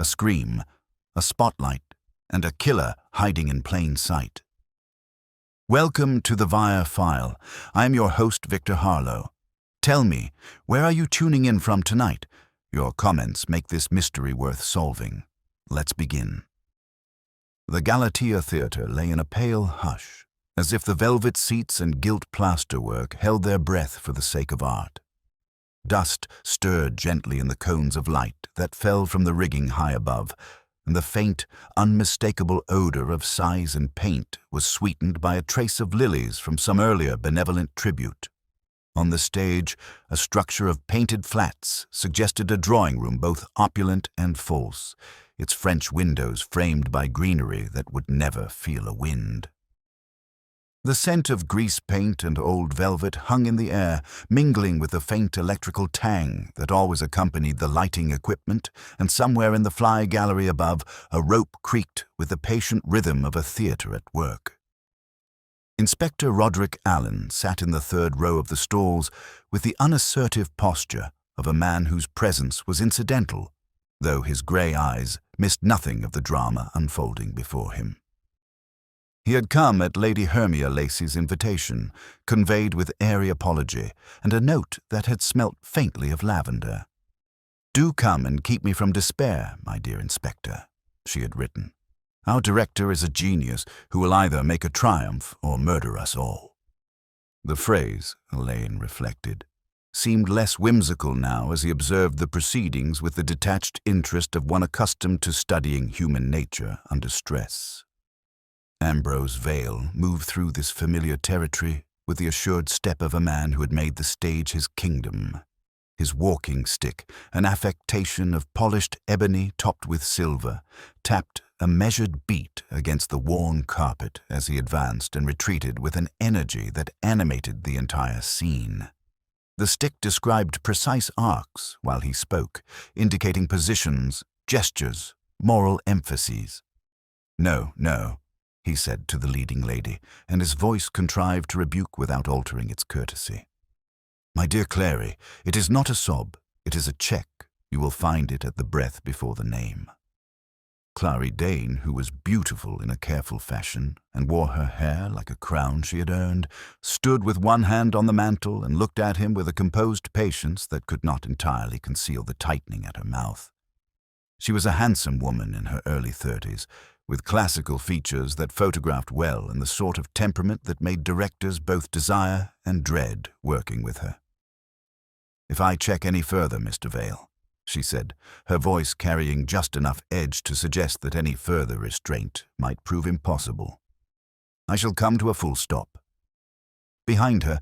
a scream, a spotlight, and a killer hiding in plain sight. Welcome to the Wire File. I am your host, Victor Harlow. Tell me, where are you tuning in from tonight? Your comments make this mystery worth solving. Let's begin. The Galatea Theatre lay in a pale hush, as if the velvet seats and gilt plasterwork held their breath for the sake of art. Dust stirred gently in the cones of light that fell from the rigging high above, and the faint, unmistakable odor of size and paint was sweetened by a trace of lilies from some earlier benevolent tribute. On the stage, a structure of painted flats suggested a drawing room both opulent and false, its French windows framed by greenery that would never feel a wind. The scent of grease paint and old velvet hung in the air, mingling with the faint electrical tang that always accompanied the lighting equipment, and somewhere in the fly gallery above, a rope creaked with the patient rhythm of a theatre at work. Inspector Roderick Alleyn sat in the third row of the stalls with the unassertive posture of a man whose presence was incidental, though his grey eyes missed nothing of the drama unfolding before him. He had come at Lady Hermia Lacey's invitation, conveyed with airy apology, and a note that had smelt faintly of lavender. "Do come and keep me from despair, my dear Inspector," she had written. "Our director is a genius who will either make a triumph or murder us all." The phrase, Alleyn reflected, seemed less whimsical now as he observed the proceedings with the detached interest of one accustomed to studying human nature under stress. Ambrose Vale moved through this familiar territory with the assured step of a man who had made the stage his kingdom. His walking stick, an affectation of polished ebony topped with silver, tapped a measured beat against the worn carpet as he advanced and retreated with an energy that animated the entire scene. The stick described precise arcs while he spoke, indicating positions, gestures, moral emphases. "No, no," he said to the leading lady, and his voice contrived to rebuke without altering its courtesy. "My dear Clary, it is not a sob, it is a check. You will find it at the breath before the name." Clary Dane, who was beautiful in a careful fashion and wore her hair like a crown she had earned, stood with one hand on the mantel and looked at him with a composed patience that could not entirely conceal the tightening at her mouth. She was a handsome woman in her early 30s, with classical features that photographed well and the sort of temperament that made directors both desire and dread working with her. "If I check any further, Mr. Vale," she said, her voice carrying just enough edge to suggest that any further restraint might prove impossible, "I shall come to a full stop." Behind her,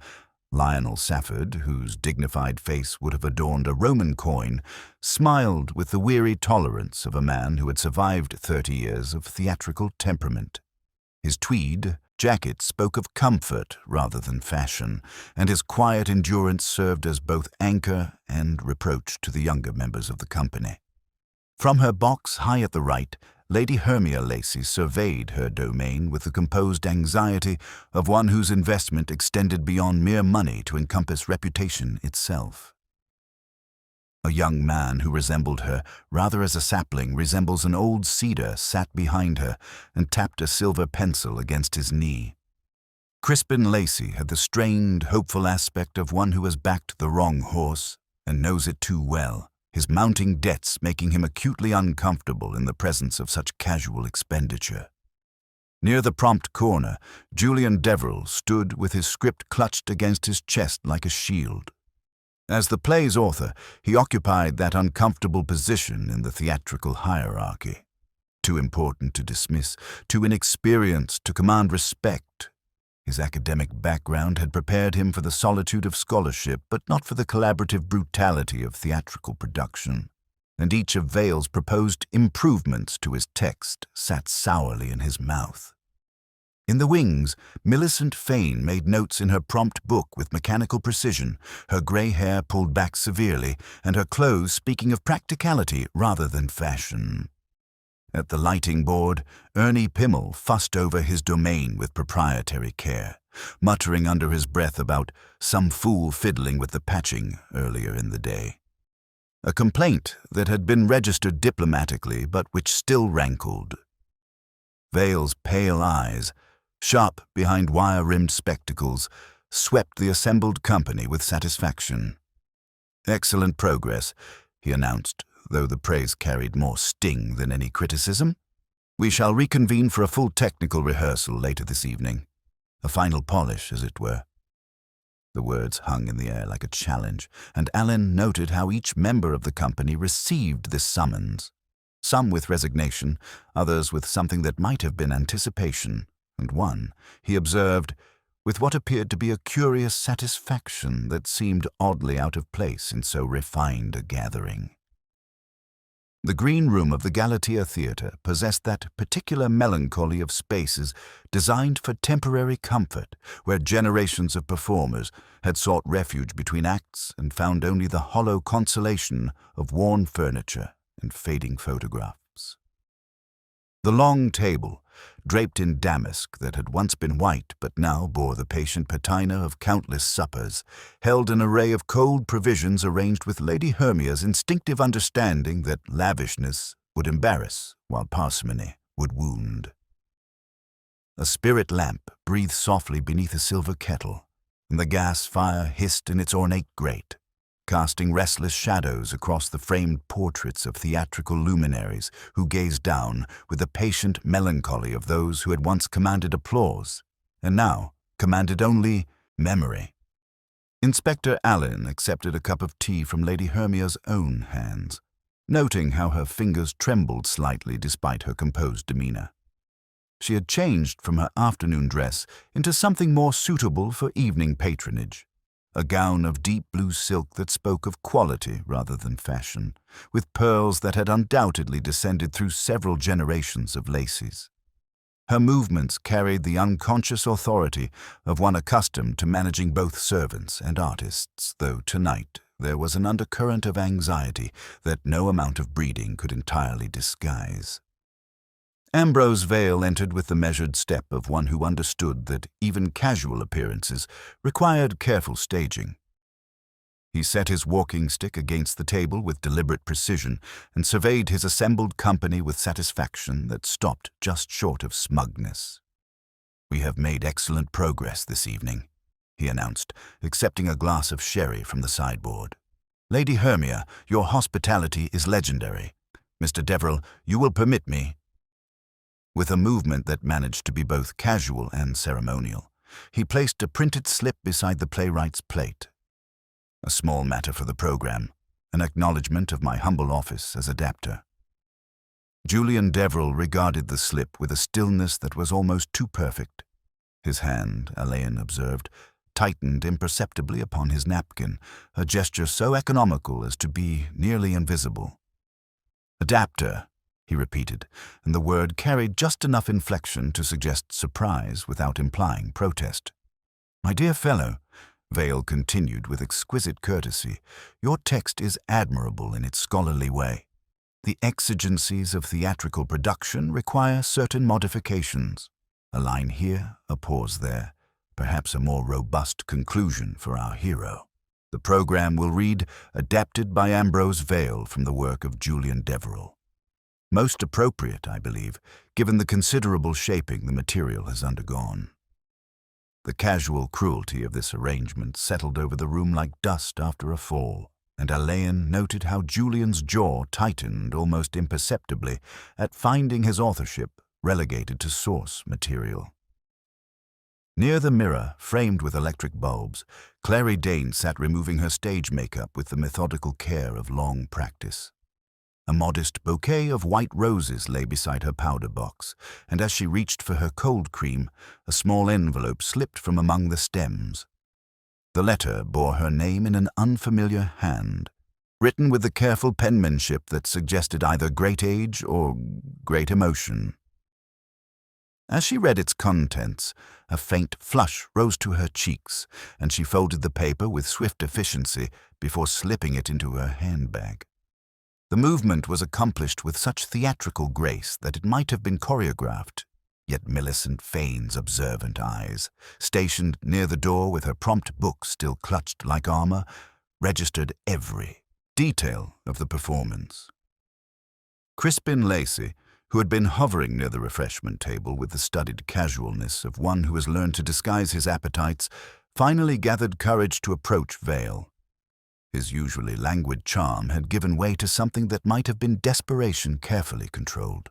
Lionel Safford, whose dignified face would have adorned a Roman coin, smiled with the weary tolerance of a man who had survived 30 years of theatrical temperament. His tweed jacket spoke of comfort rather than fashion, and his quiet endurance served as both anchor and reproach to the younger members of the company. From her box high at the right, Lady Hermia Lacey surveyed her domain with the composed anxiety of one whose investment extended beyond mere money to encompass reputation itself. A young man who resembled her rather as a sapling resembles an old cedar sat behind her and tapped a silver pencil against his knee. Crispin Lacey had the strained, hopeful aspect of one who has backed the wrong horse and knows it too well, his mounting debts making him acutely uncomfortable in the presence of such casual expenditure. Near the prompt corner, Julian Deverell stood with his script clutched against his chest like a shield. As the play's author, he occupied that uncomfortable position in the theatrical hierarchy. Too important to dismiss, too inexperienced to command respect. His academic background had prepared him for the solitude of scholarship, but not for the collaborative brutality of theatrical production. And each of Vale's proposed improvements to his text sat sourly in his mouth. In the wings, Millicent Fane made notes in her prompt book with mechanical precision, her grey hair pulled back severely, and her clothes speaking of practicality rather than fashion. At the lighting board, Ernie Pimmel fussed over his domain with proprietary care, muttering under his breath about some fool fiddling with the patching earlier in the day. a complaint that had been registered diplomatically but which still rankled. Vale's pale eyes, sharp behind wire-rimmed spectacles, swept the assembled company with satisfaction. "Excellent progress," he announced, though the praise carried more sting than any criticism. "We shall reconvene for a full technical rehearsal later this evening. A final polish, as it were." The words hung in the air like a challenge, and Alleyn noted how each member of the company received this summons. Some with resignation, others with something that might have been anticipation, and one, he observed, with what appeared to be a curious satisfaction that seemed oddly out of place in so refined a gathering. The green room of the Galatea Theatre possessed that particular melancholy of spaces designed for temporary comfort, where generations of performers had sought refuge between acts and found only the hollow consolation of worn furniture and fading photographs. The long table, draped in damask that had once been white but now bore the patient patina of countless suppers, held an array of cold provisions arranged with Lady Hermia's instinctive understanding that lavishness would embarrass while parsimony would wound. A spirit lamp breathed softly beneath a silver kettle, and the gas fire hissed in its ornate grate, casting restless shadows across the framed portraits of theatrical luminaries who gazed down with the patient melancholy of those who had once commanded applause and now commanded only memory. Inspector Alleyn accepted a cup of tea from Lady Hermia's own hands, noting how her fingers trembled slightly despite her composed demeanor. She had changed from her afternoon dress into something more suitable for evening patronage, a gown of deep blue silk that spoke of quality rather than fashion, with pearls that had undoubtedly descended through several generations of laces. Her movements carried the unconscious authority of one accustomed to managing both servants and artists, though tonight there was an undercurrent of anxiety that no amount of breeding could entirely disguise. Ambrose Vale entered with the measured step of one who understood that even casual appearances required careful staging. He set his walking stick against the table with deliberate precision and surveyed his assembled company with satisfaction that stopped just short of smugness. "We have made excellent progress this evening," he announced, accepting a glass of sherry from the sideboard. "Lady Hermia, your hospitality is legendary. Mr. Deverell, you will permit me—" With a movement that managed to be both casual and ceremonial, he placed a printed slip beside the playwright's plate. "A small matter for the program, an acknowledgement of my humble office as adapter." Julian Deverell regarded the slip with a stillness that was almost too perfect. His hand, Alleyn observed, tightened imperceptibly upon his napkin, a gesture so economical as to be nearly invisible. "Adapter," he repeated, and the word carried just enough inflection to suggest surprise without implying protest. "My dear fellow," Vale continued with exquisite courtesy, "your text is admirable in its scholarly way. The exigencies of theatrical production require certain modifications. A line here, a pause there, perhaps a more robust conclusion for our hero. The program will read, adapted by Ambrose Vale from the work of Julian Deverell. Most appropriate, I believe, given the considerable shaping the material has undergone." The casual cruelty of this arrangement settled over the room like dust after a fall, and Alleyn noted how Julian's jaw tightened almost imperceptibly at finding his authorship relegated to source material. Near the mirror, framed with electric bulbs, Clary Dane sat removing her stage makeup with the methodical care of long practice. A modest bouquet of white roses lay beside her powder box, and as she reached for her cold cream, a small envelope slipped from among the stems. The letter bore her name in an unfamiliar hand, written with the careful penmanship that suggested either great age or great emotion. As she read its contents, a faint flush rose to her cheeks, and she folded the paper with swift efficiency before slipping it into her handbag. The movement was accomplished with such theatrical grace that it might have been choreographed, yet Millicent Fane's observant eyes, stationed near the door with her prompt book still clutched like armor, registered every detail of the performance. Crispin Lacey, who had been hovering near the refreshment table with the studied casualness of one who has learned to disguise his appetites, finally gathered courage to approach Vale. His usually languid charm had given way to something that might have been desperation carefully controlled.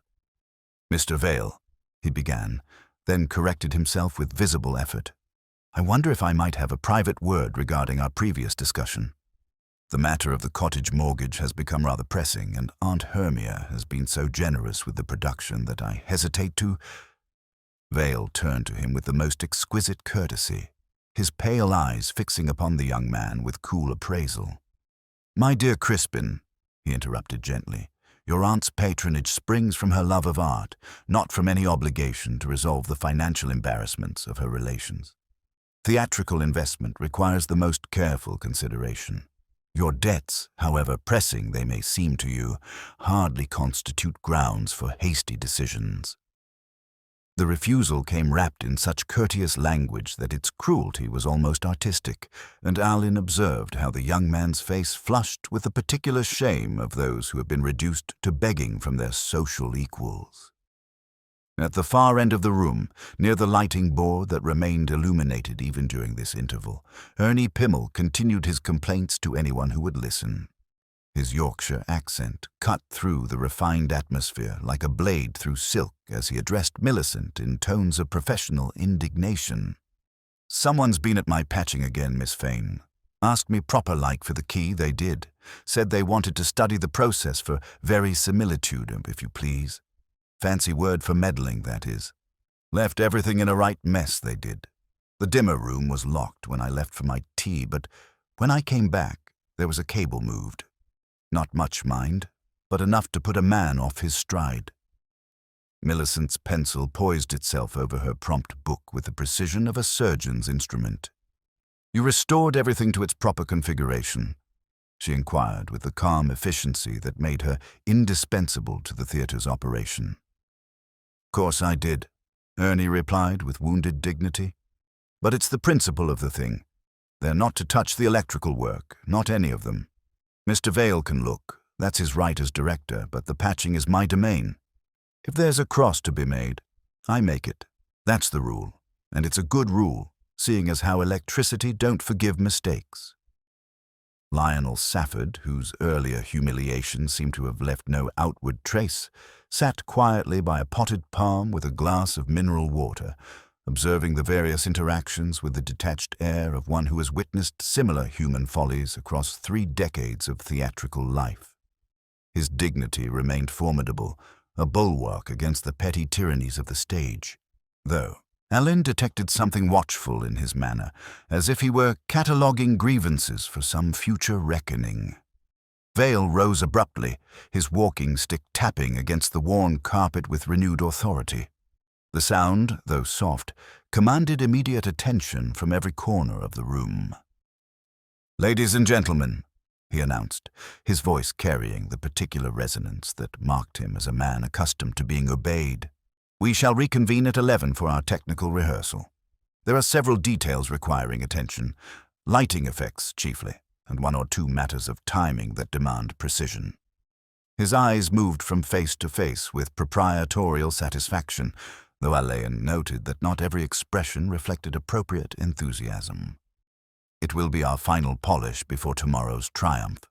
"Mr. Vale," he began, then corrected himself with visible effort. "I wonder if I might have a private word regarding our previous discussion. The matter of the cottage mortgage has become rather pressing, and Aunt Hermia has been so generous with the production that I hesitate to—" Vale turned to him with the most exquisite courtesy, his pale eyes fixing upon the young man with cool appraisal. "My dear Crispin," he interrupted gently, "your aunt's patronage springs from her love of art, not from any obligation to resolve the financial embarrassments of her relations. Theatrical investment requires the most careful consideration. Your debts, however pressing they may seem to you, hardly constitute grounds for hasty decisions." The refusal came wrapped in such courteous language that its cruelty was almost artistic, and Alleyn observed how the young man's face flushed with the particular shame of those who have been reduced to begging from their social equals. At the far end of the room, near the lighting board that remained illuminated even during this interval, Ernie Pimmel continued his complaints to anyone who would listen. His Yorkshire accent cut through the refined atmosphere like a blade through silk as he addressed Millicent in tones of professional indignation. "Someone's been at my patching again, Miss Fane. Asked me proper-like for the key, they did. Said they wanted to study the process for verisimilitude, if you please. Fancy word for meddling, that is. Left everything in a right mess, they did. The dimmer room was locked when I left for my tea, but when I came back, there was a cable moved. Not much, mind, but enough to put a man off his stride." Millicent's pencil poised itself over her prompt book with the precision of a surgeon's instrument. "You restored everything to its proper configuration?" she inquired with the calm efficiency that made her indispensable to the theater's operation. "Course I did," Ernie replied with wounded dignity. "But it's the principle of the thing. They're not to touch the electrical work, not any of them. Mr. Vale can look, that's his right as director, but the patching is my domain. If there's a cross to be made, I make it. That's the rule, and it's a good rule, seeing as how electricity don't forgive mistakes." Lionel Safford, whose earlier humiliation seemed to have left no outward trace, sat quietly by a potted palm with a glass of mineral water, observing the various interactions with the detached air of one who has witnessed similar human follies across 3 decades of theatrical life. His dignity remained formidable, a bulwark against the petty tyrannies of the stage, though Alleyn detected something watchful in his manner, as if he were cataloguing grievances for some future reckoning. Vale rose abruptly, his walking stick tapping against the worn carpet with renewed authority. The sound, though soft, commanded immediate attention from every corner of the room. "Ladies and gentlemen," he announced, his voice carrying the particular resonance that marked him as a man accustomed to being obeyed, "we shall reconvene at 11 for our technical rehearsal. There are several details requiring attention, lighting effects chiefly, and 1 or 2 matters of timing that demand precision." His eyes moved from face to face with proprietorial satisfaction, though Alleyn noted that not every expression reflected appropriate enthusiasm. "It will be our final polish before tomorrow's triumph.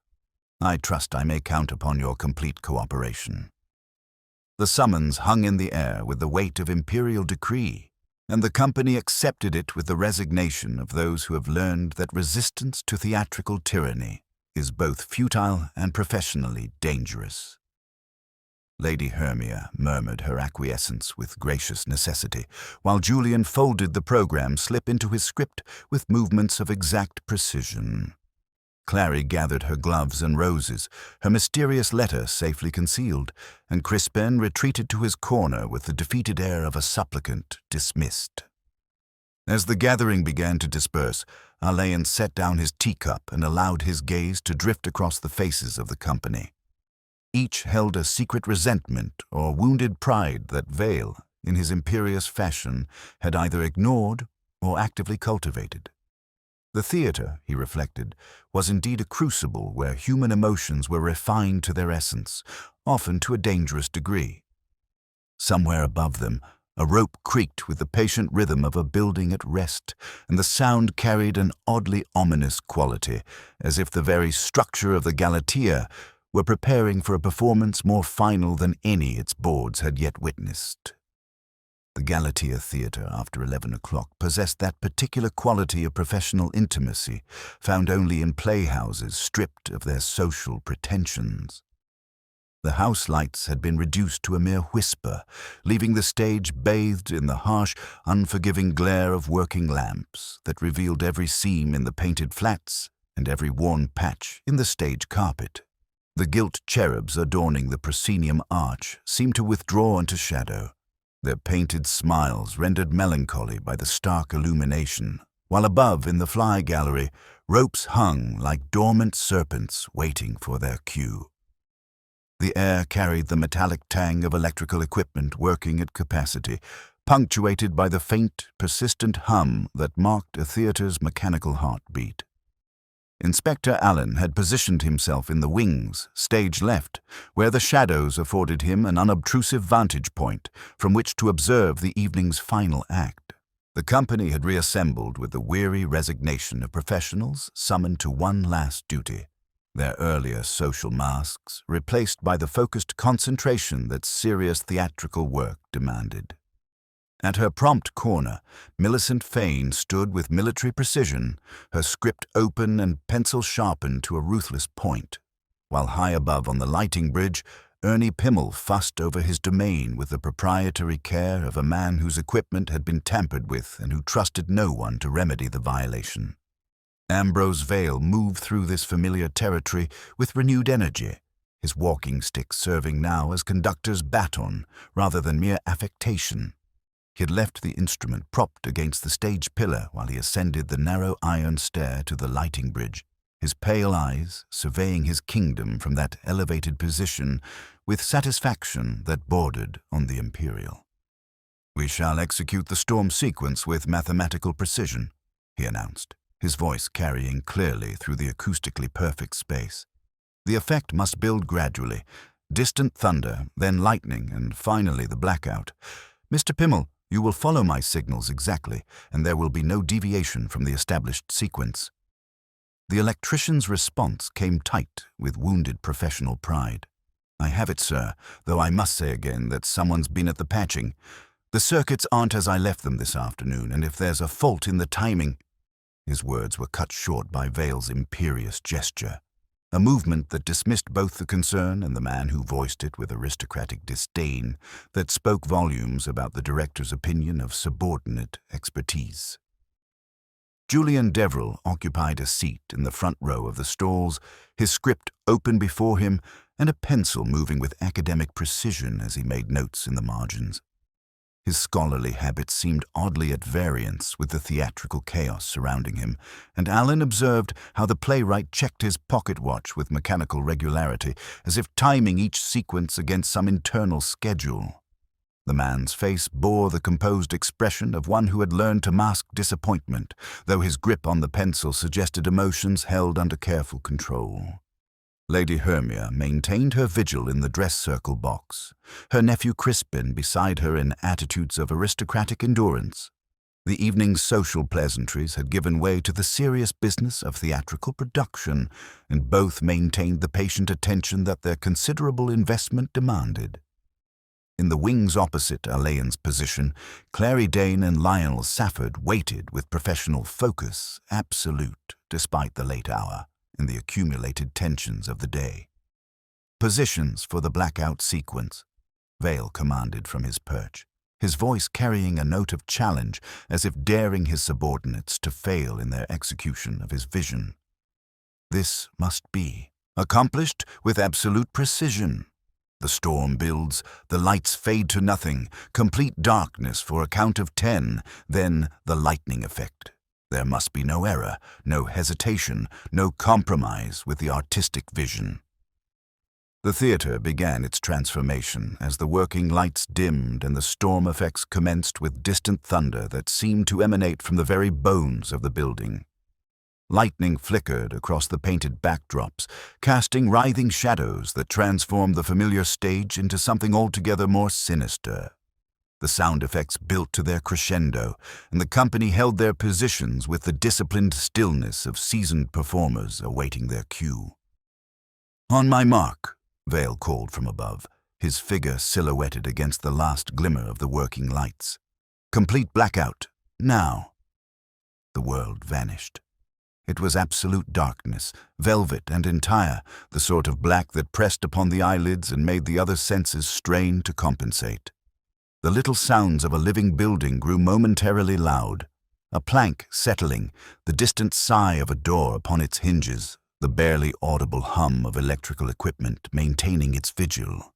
I trust I may count upon your complete cooperation." The summons hung in the air with the weight of imperial decree, and the company accepted it with the resignation of those who have learned that resistance to theatrical tyranny is both futile and professionally dangerous. Lady Hermia murmured her acquiescence with gracious necessity, while Julian folded the program slip into his script with movements of exact precision. Clary gathered her gloves and roses, her mysterious letter safely concealed, and Crispin retreated to his corner with the defeated air of a supplicant dismissed. As the gathering began to disperse, Alleyn set down his teacup and allowed his gaze to drift across the faces of the company. Each held a secret resentment or wounded pride that Vale, in his imperious fashion, had either ignored or actively cultivated. The theatre, he reflected, was indeed a crucible where human emotions were refined to their essence, often to a dangerous degree. Somewhere above them, a rope creaked with the patient rhythm of a building at rest, and the sound carried an oddly ominous quality, as if the very structure of the Galatea were preparing for a performance more final than any its boards had yet witnessed. The Galatea Theatre after 11 o'clock possessed that particular quality of professional intimacy found only in playhouses stripped of their social pretensions. The house lights had been reduced to a mere whisper, leaving the stage bathed in the harsh, unforgiving glare of working lamps that revealed every seam in the painted flats and every worn patch in the stage carpet. The gilt cherubs adorning the proscenium arch seemed to withdraw into shadow, their painted smiles rendered melancholy by the stark illumination, while above in the fly gallery ropes hung like dormant serpents waiting for their cue. The air carried the metallic tang of electrical equipment working at capacity, punctuated by the faint, persistent hum that marked a theatre's mechanical heartbeat. Inspector Alleyn had positioned himself in the wings, stage left, where the shadows afforded him an unobtrusive vantage point from which to observe the evening's final act. The company had reassembled with the weary resignation of professionals summoned to one last duty, their earlier social masks replaced by the focused concentration that serious theatrical work demanded. At her prompt corner, Millicent Fane stood with military precision, her script open and pencil sharpened to a ruthless point, while high above on the lighting bridge, Ernie Pimmel fussed over his domain with the proprietary care of a man whose equipment had been tampered with and who trusted no one to remedy the violation. Ambrose Vale moved through this familiar territory with renewed energy, his walking stick serving now as conductor's baton rather than mere affectation. He had left the instrument propped against the stage pillar while he ascended the narrow iron stair to the lighting bridge, his pale eyes surveying his kingdom from that elevated position with satisfaction that bordered on the imperial. "We shall execute the storm sequence with mathematical precision," he announced, his voice carrying clearly through the acoustically perfect space. "The effect must build gradually, distant thunder, then lightning, and finally the blackout. Mr. Pimmel, you will follow my signals exactly, and there will be no deviation from the established sequence." The electrician's response came tight with wounded professional pride. "I have it, sir, though I must say again that someone's been at the patching. The circuits aren't as I left them this afternoon, and if there's a fault in the timing—" His words were cut short by Vale's imperious gesture, a movement that dismissed both the concern and the man who voiced it with aristocratic disdain that spoke volumes about the director's opinion of subordinate expertise. Julian Deverell occupied a seat in the front row of the stalls, his script open before him and a pencil moving with academic precision as he made notes in the margins. His scholarly habits seemed oddly at variance with the theatrical chaos surrounding him, and Alleyn observed how the playwright checked his pocket watch with mechanical regularity, as if timing each sequence against some internal schedule. The man's face bore the composed expression of one who had learned to mask disappointment, though his grip on the pencil suggested emotions held under careful control. Lady Hermia maintained her vigil in the dress circle box, her nephew Crispin beside her in attitudes of aristocratic endurance. The evening's social pleasantries had given way to the serious business of theatrical production, and both maintained the patient attention that their considerable investment demanded. In the wings opposite Alleyn's position, Clary Dane and Lionel Safford waited with professional focus, absolute, despite the late hour, and the accumulated tensions of the day. "Positions for the blackout sequence," Vale commanded from his perch, his voice carrying a note of challenge as if daring his subordinates to fail in their execution of his vision. "This must be accomplished with absolute precision. The storm builds, the lights fade to nothing, complete darkness for a count of 10, then the lightning effect. There must be no error, no hesitation, no compromise with the artistic vision." The theatre began its transformation as the working lights dimmed and the storm effects commenced with distant thunder that seemed to emanate from the very bones of the building. Lightning flickered across the painted backdrops, casting writhing shadows that transformed the familiar stage into something altogether more sinister. The sound effects built to their crescendo, and the company held their positions with the disciplined stillness of seasoned performers awaiting their cue. "On my mark," Vale called from above, his figure silhouetted against the last glimmer of the working lights. "Complete blackout. Now." The world vanished. It was absolute darkness, velvet and entire, the sort of black that pressed upon the eyelids and made the other senses strain to compensate. The little sounds of a living building grew momentarily loud. A plank settling, the distant sigh of a door upon its hinges, the barely audible hum of electrical equipment maintaining its vigil.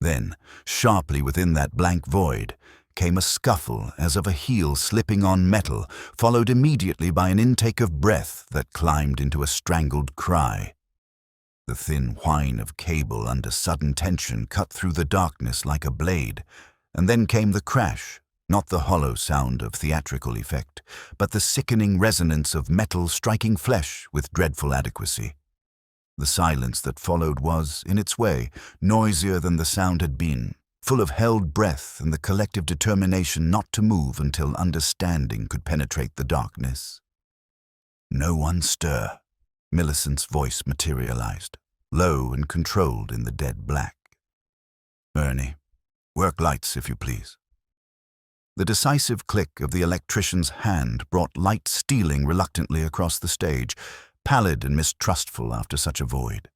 Then, sharply within that blank void, came a scuffle as of a heel slipping on metal, followed immediately by an intake of breath that climbed into a strangled cry. The thin whine of cable under sudden tension cut through the darkness like a blade, and then came the crash, not the hollow sound of theatrical effect, but the sickening resonance of metal striking flesh with dreadful adequacy. The silence that followed was, in its way, noisier than the sound had been, full of held breath and the collective determination not to move until understanding could penetrate the darkness. "No one stir," Millicent's voice materialized, low and controlled in the dead black. "Ernie, work lights, if you please." The decisive click of the electrician's hand brought light stealing reluctantly across the stage, pallid and mistrustful after such a void.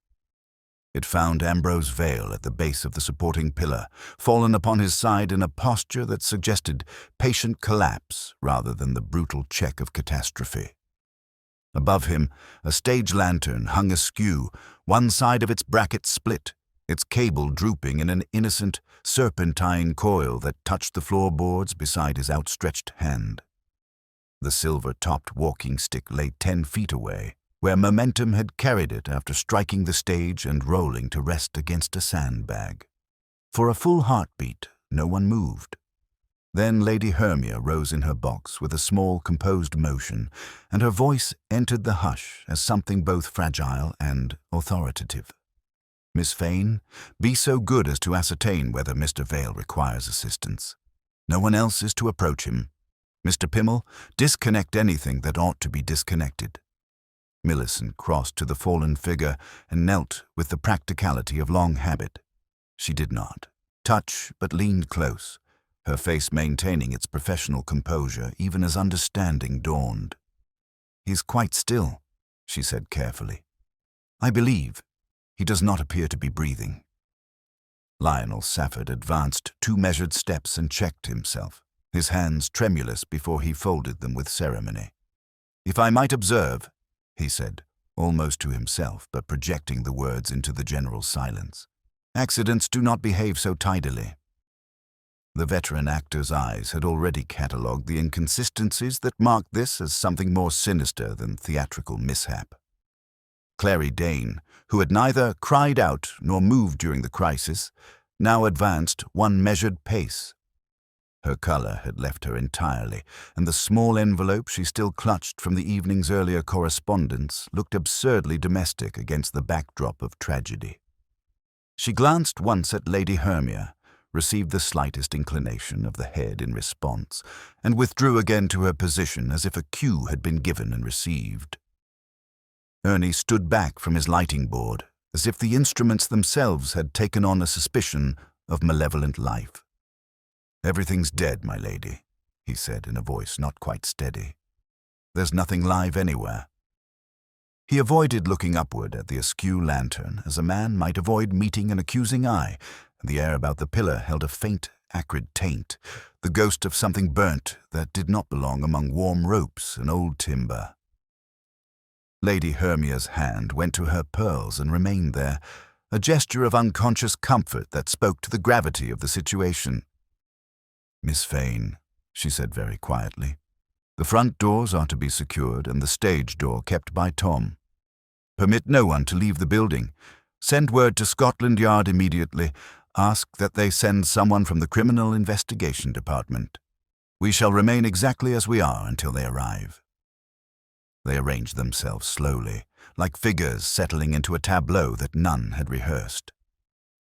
It found Ambrose Vale at the base of the supporting pillar, fallen upon his side in a posture that suggested patient collapse rather than the brutal check of catastrophe. Above him, a stage lantern hung askew, one side of its bracket split, its cable drooping in an innocent, serpentine coil that touched the floorboards beside his outstretched hand. The silver-topped walking stick lay 10 feet away, where momentum had carried it after striking the stage and rolling to rest against a sandbag. For a full heartbeat, no one moved. Then Lady Hermia rose in her box with a small, composed motion, and her voice entered the hush as something both fragile and authoritative. "Miss Fane, be so good as to ascertain whether Mr. Vale requires assistance. No one else is to approach him. Mr. Pimmel, disconnect anything that ought to be disconnected." Millicent crossed to the fallen figure and knelt with the practicality of long habit. She did not touch, but leaned close, her face maintaining its professional composure even as understanding dawned. "He's quite still," she said carefully. "I believe he does not appear to be breathing." Lionel Safford advanced 2 measured steps and checked himself, his hands tremulous before he folded them with ceremony. "If I might observe," he said, almost to himself, but projecting the words into the general silence, "accidents do not behave so tidily." The veteran actor's eyes had already catalogued the inconsistencies that marked this as something more sinister than theatrical mishap. Clary Dane, who had neither cried out nor moved during the crisis, now advanced 1 measured pace. Her color had left her entirely, and the small envelope she still clutched from the evening's earlier correspondence looked absurdly domestic against the backdrop of tragedy. She glanced once at Lady Hermia, received the slightest inclination of the head in response, and withdrew again to her position as if a cue had been given and received. Ernie stood back from his lighting board, as if the instruments themselves had taken on a suspicion of malevolent life. "Everything's dead, my lady," he said in a voice not quite steady. "There's nothing live anywhere." He avoided looking upward at the askew lantern as a man might avoid meeting an accusing eye, and the air about the pillar held a faint, acrid taint, the ghost of something burnt that did not belong among warm ropes and old timber. Lady Hermia's hand went to her pearls and remained there, a gesture of unconscious comfort that spoke to the gravity of the situation. "Miss Fane," she said very quietly, "the front doors are to be secured and the stage door kept by Tom. Permit no one to leave the building. Send word to Scotland Yard immediately. Ask that they send someone from the Criminal Investigation Department. We shall remain exactly as we are until they arrive." They arranged themselves slowly, like figures settling into a tableau that none had rehearsed.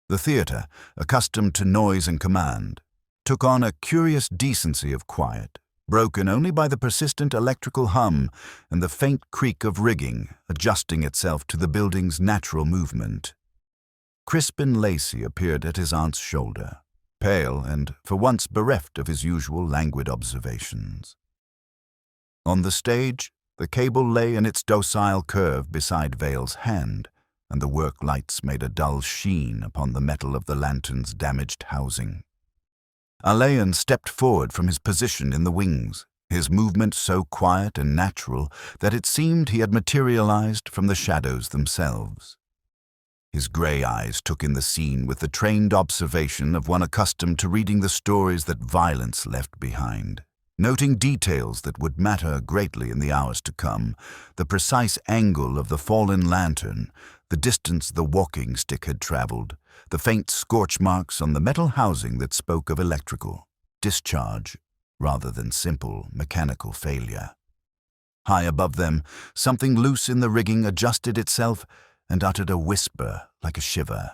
The theatre, accustomed to noise and command, took on a curious decency of quiet, broken only by the persistent electrical hum and the faint creak of rigging adjusting itself to the building's natural movement. Crispin Lacey appeared at his aunt's shoulder, pale and, for once, bereft of his usual languid observations. On the stage, the cable lay in its docile curve beside Vale's hand, and the work lights made a dull sheen upon the metal of the lantern's damaged housing. Alleyn stepped forward from his position in the wings, his movement so quiet and natural that it seemed he had materialized from the shadows themselves. His grey eyes took in the scene with the trained observation of one accustomed to reading the stories that violence left behind, noting details that would matter greatly in the hours to come, the precise angle of the fallen lantern, the distance the walking stick had traveled, the faint scorch marks on the metal housing that spoke of electrical discharge rather than simple mechanical failure. High above them, something loose in the rigging adjusted itself and uttered a whisper like a shiver.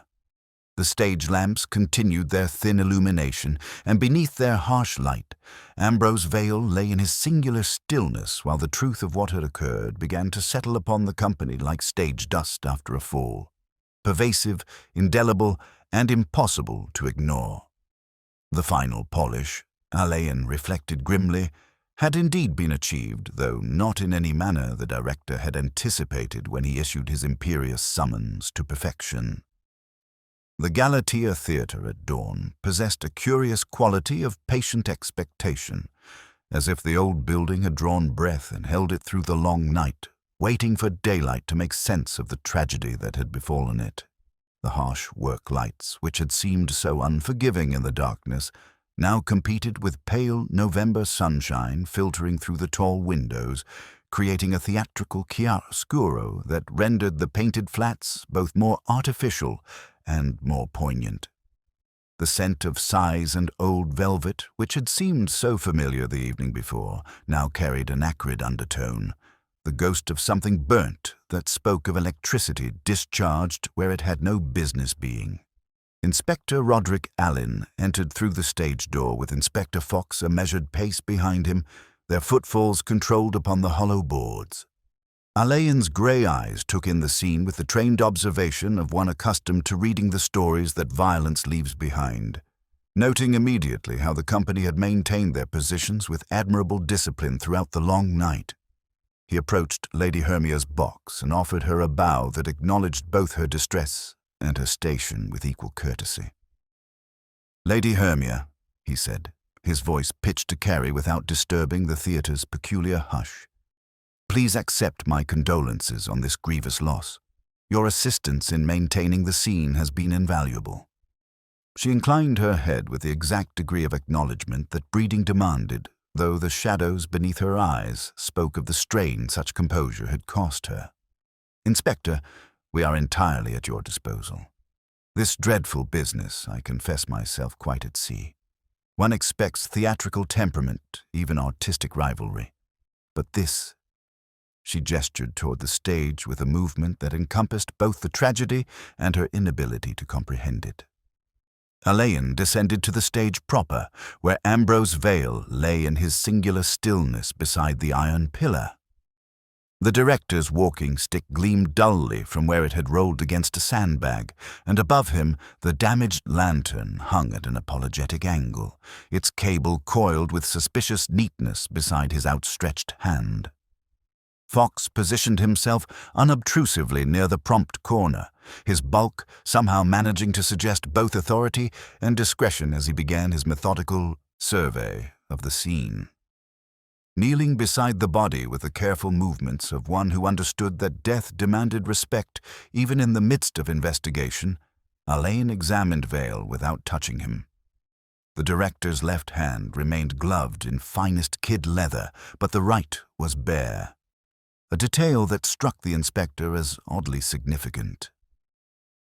The stage lamps continued their thin illumination, and beneath their harsh light, Ambrose Vale lay in his singular stillness while the truth of what had occurred began to settle upon the company like stage dust after a fall, pervasive, indelible, and impossible to ignore. The final polish, Alleyn reflected grimly, had indeed been achieved, though not in any manner the director had anticipated when he issued his imperious summons to perfection. The Galatea Theatre at dawn possessed a curious quality of patient expectation, as if the old building had drawn breath and held it through the long night, waiting for daylight to make sense of the tragedy that had befallen it. The harsh work lights, which had seemed so unforgiving in the darkness, now competed with pale November sunshine filtering through the tall windows, creating a theatrical chiaroscuro that rendered the painted flats both more artificial and more poignant. The scent of sighs and old velvet, which had seemed so familiar the evening before, now carried an acrid undertone, the ghost of something burnt that spoke of electricity discharged where it had no business being. Inspector Roderick Alleyn entered through the stage door with Inspector Fox a measured pace behind him, their footfalls controlled upon the hollow boards. Alleyn's grey eyes took in the scene with the trained observation of one accustomed to reading the stories that violence leaves behind, noting immediately how the company had maintained their positions with admirable discipline throughout the long night. He approached Lady Hermia's box and offered her a bow that acknowledged both her distress and her station with equal courtesy. "Lady Hermia," he said, his voice pitched to carry without disturbing the theatre's peculiar hush, "please accept my condolences on this grievous loss. Your assistance in maintaining the scene has been invaluable." She inclined her head with the exact degree of acknowledgement that breeding demanded, though the shadows beneath her eyes spoke of the strain such composure had cost her. "Inspector, we are entirely at your disposal. This dreadful business, I confess myself quite at sea. One expects theatrical temperament, even artistic rivalry. But this—" She gestured toward the stage with a movement that encompassed both the tragedy and her inability to comprehend it. Alleyn descended to the stage proper, where Ambrose Vale lay in his singular stillness beside the iron pillar. The director's walking stick gleamed dully from where it had rolled against a sandbag, and above him the damaged lantern hung at an apologetic angle, its cable coiled with suspicious neatness beside his outstretched hand. Fox positioned himself unobtrusively near the prompt corner, his bulk somehow managing to suggest both authority and discretion as he began his methodical survey of the scene. Kneeling beside the body with the careful movements of one who understood that death demanded respect even in the midst of investigation, Alleyn examined Vale without touching him. The director's left hand remained gloved in finest kid leather, but the right was bare, a detail that struck the inspector as oddly significant.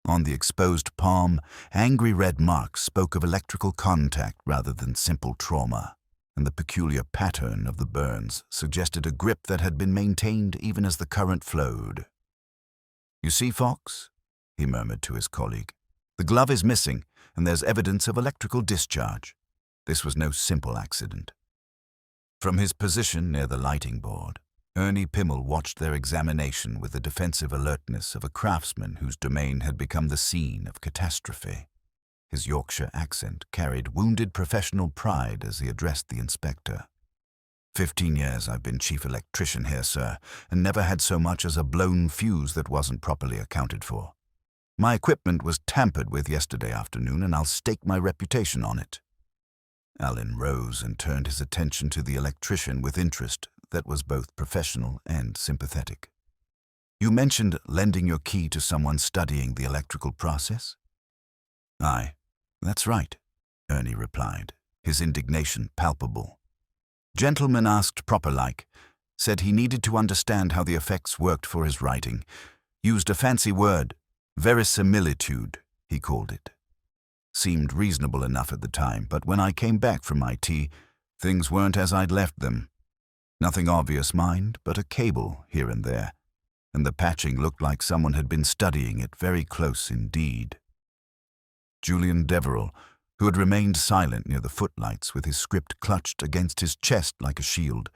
On the exposed palm, angry red marks spoke of electrical contact rather than simple trauma, and the peculiar pattern of the burns suggested a grip that had been maintained even as the current flowed. "You see, Fox?" he murmured to his colleague. "The glove is missing, and there's evidence of electrical discharge. This was no simple accident." From his position near the lighting board, Ernie Pimmel watched their examination with the defensive alertness of a craftsman whose domain had become the scene of catastrophe. His Yorkshire accent carried wounded professional pride as he addressed the inspector. 15 years I've been chief electrician here, sir, and never had so much as a blown fuse that wasn't properly accounted for. My equipment was tampered with yesterday afternoon, and I'll stake my reputation on it." Alleyn rose and turned his attention to the electrician with interest that was both professional and sympathetic. "You mentioned lending your key to someone studying the electrical process?" "Aye, that's right," Ernie replied, his indignation palpable. "Gentleman asked proper-like, said he needed to understand how the effects worked for his writing. Used a fancy word, verisimilitude, he called it. Seemed reasonable enough at the time, but when I came back from my tea, things weren't as I'd left them. Nothing obvious, mind, but a cable here and there, and the patching looked like someone had been studying it very close indeed." Julian Deverell, who had remained silent near the footlights with his script clutched against his chest like a shield,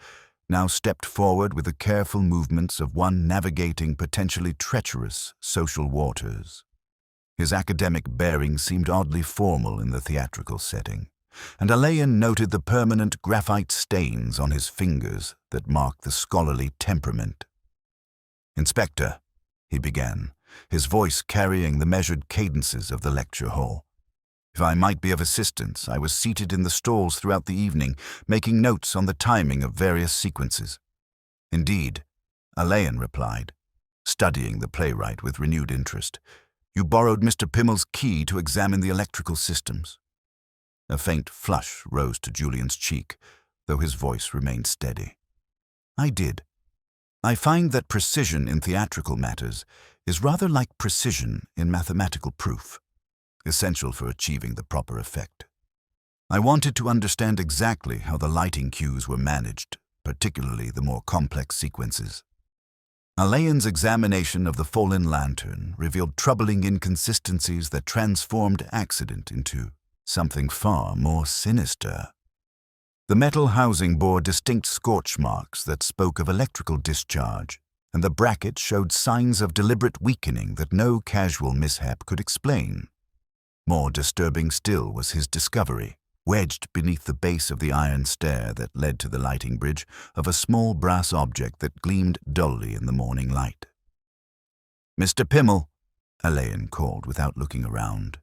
now stepped forward with the careful movements of one navigating potentially treacherous social waters. His academic bearing seemed oddly formal in the theatrical setting, and Alleyn noted the permanent graphite stains on his fingers that marked the scholarly temperament. "Inspector," he began, his voice carrying the measured cadences of the lecture hall. "If I might be of assistance, I was seated in the stalls throughout the evening, making notes on the timing of various sequences." "Indeed," Alleyn replied, studying the playwright with renewed interest. "You borrowed Mr. Pimmel's key to examine the electrical systems." A faint flush rose to Julian's cheek, though his voice remained steady. "I did. I find that precision in theatrical matters is rather like precision in mathematical proof, essential for achieving the proper effect. I wanted to understand exactly how the lighting cues were managed, particularly the more complex sequences." Alleyn's examination of the fallen lantern revealed troubling inconsistencies that transformed accident into something far more sinister. The metal housing bore distinct scorch marks that spoke of electrical discharge, and the bracket showed signs of deliberate weakening that no casual mishap could explain. More disturbing still was his discovery, wedged beneath the base of the iron stair that led to the lighting bridge, of a small brass object that gleamed dully in the morning light. "Mr. Pimmel," Alleyn called without looking around,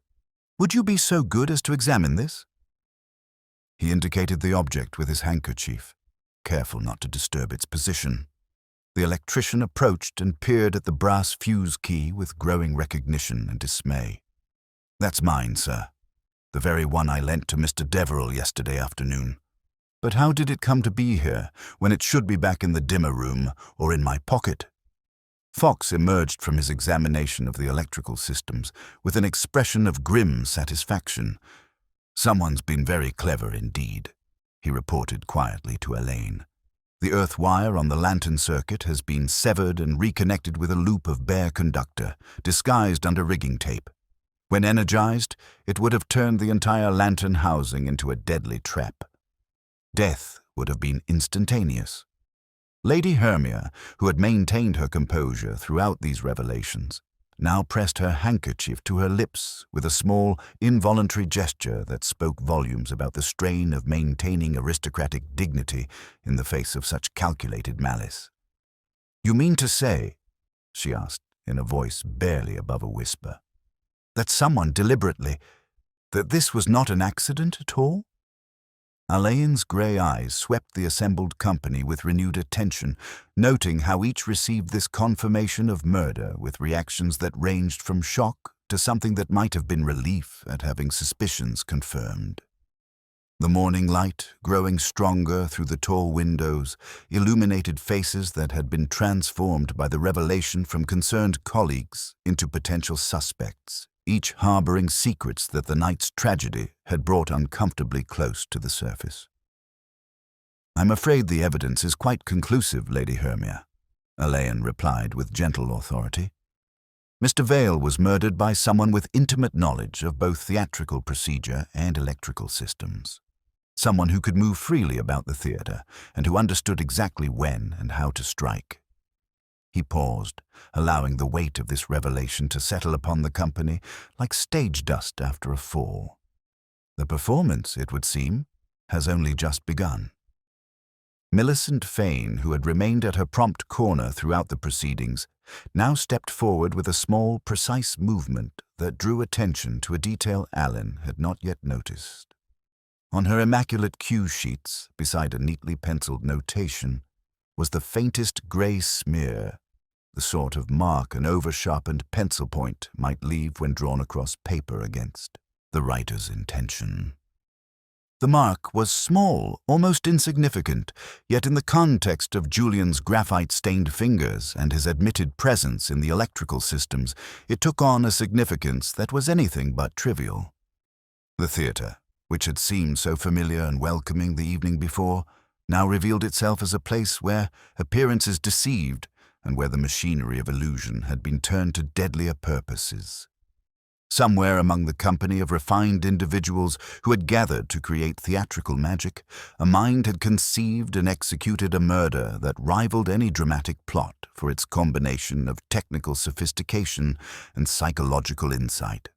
"would you be so good as to examine this?" He indicated the object with his handkerchief, careful not to disturb its position. The electrician approached and peered at the brass fuse key with growing recognition and dismay. "That's mine, sir. The very one I lent to Mr. Deverell yesterday afternoon. But how did it come to be here, when it should be back in the dimmer room or in my pocket?" Fox emerged from his examination of the electrical systems with an expression of grim satisfaction. "Someone's been very clever indeed," he reported quietly to Alleyn. "The earth wire on the lantern circuit has been severed and reconnected with a loop of bare conductor, disguised under rigging tape. When energized, it would have turned the entire lantern housing into a deadly trap. Death would have been instantaneous." Lady Hermia, who had maintained her composure throughout these revelations, now pressed her handkerchief to her lips with a small, involuntary gesture that spoke volumes about the strain of maintaining aristocratic dignity in the face of such calculated malice. "You mean to say," she asked in a voice barely above a whisper, "that someone deliberately, that this was not an accident at all?" Alleyn's grey eyes swept the assembled company with renewed attention, noting how each received this confirmation of murder with reactions that ranged from shock to something that might have been relief at having suspicions confirmed. The morning light, growing stronger through the tall windows, illuminated faces that had been transformed by the revelation from concerned colleagues into potential suspects, each harboring secrets that the night's tragedy had brought uncomfortably close to the surface. I'm afraid the evidence is quite conclusive, Lady Hermia, Alleyn replied with gentle authority. Mr. Vale was murdered by someone with intimate knowledge of both theatrical procedure and electrical systems. Someone who could move freely about the theatre and who understood exactly when and how to strike. He paused, allowing the weight of this revelation to settle upon the company like stage dust after a fall. The performance, it would seem, has only just begun. Millicent Fane, who had remained at her prompt corner throughout the proceedings, now stepped forward with a small, precise movement that drew attention to a detail Alleyn had not yet noticed. On her immaculate cue sheets, beside a neatly penciled notation, was the faintest grey smear, the sort of mark an over-sharpened pencil point might leave when drawn across paper against the writer's intention. The mark was small, almost insignificant, yet in the context of Julian's graphite-stained fingers and his admitted presence in the electrical systems, it took on a significance that was anything but trivial. The theatre, which had seemed so familiar and welcoming the evening before, now revealed itself as a place where appearances deceived and where the machinery of illusion had been turned to deadlier purposes. Somewhere among the company of refined individuals who had gathered to create theatrical magic, a mind had conceived and executed a murder that rivaled any dramatic plot for its combination of technical sophistication and psychological insight.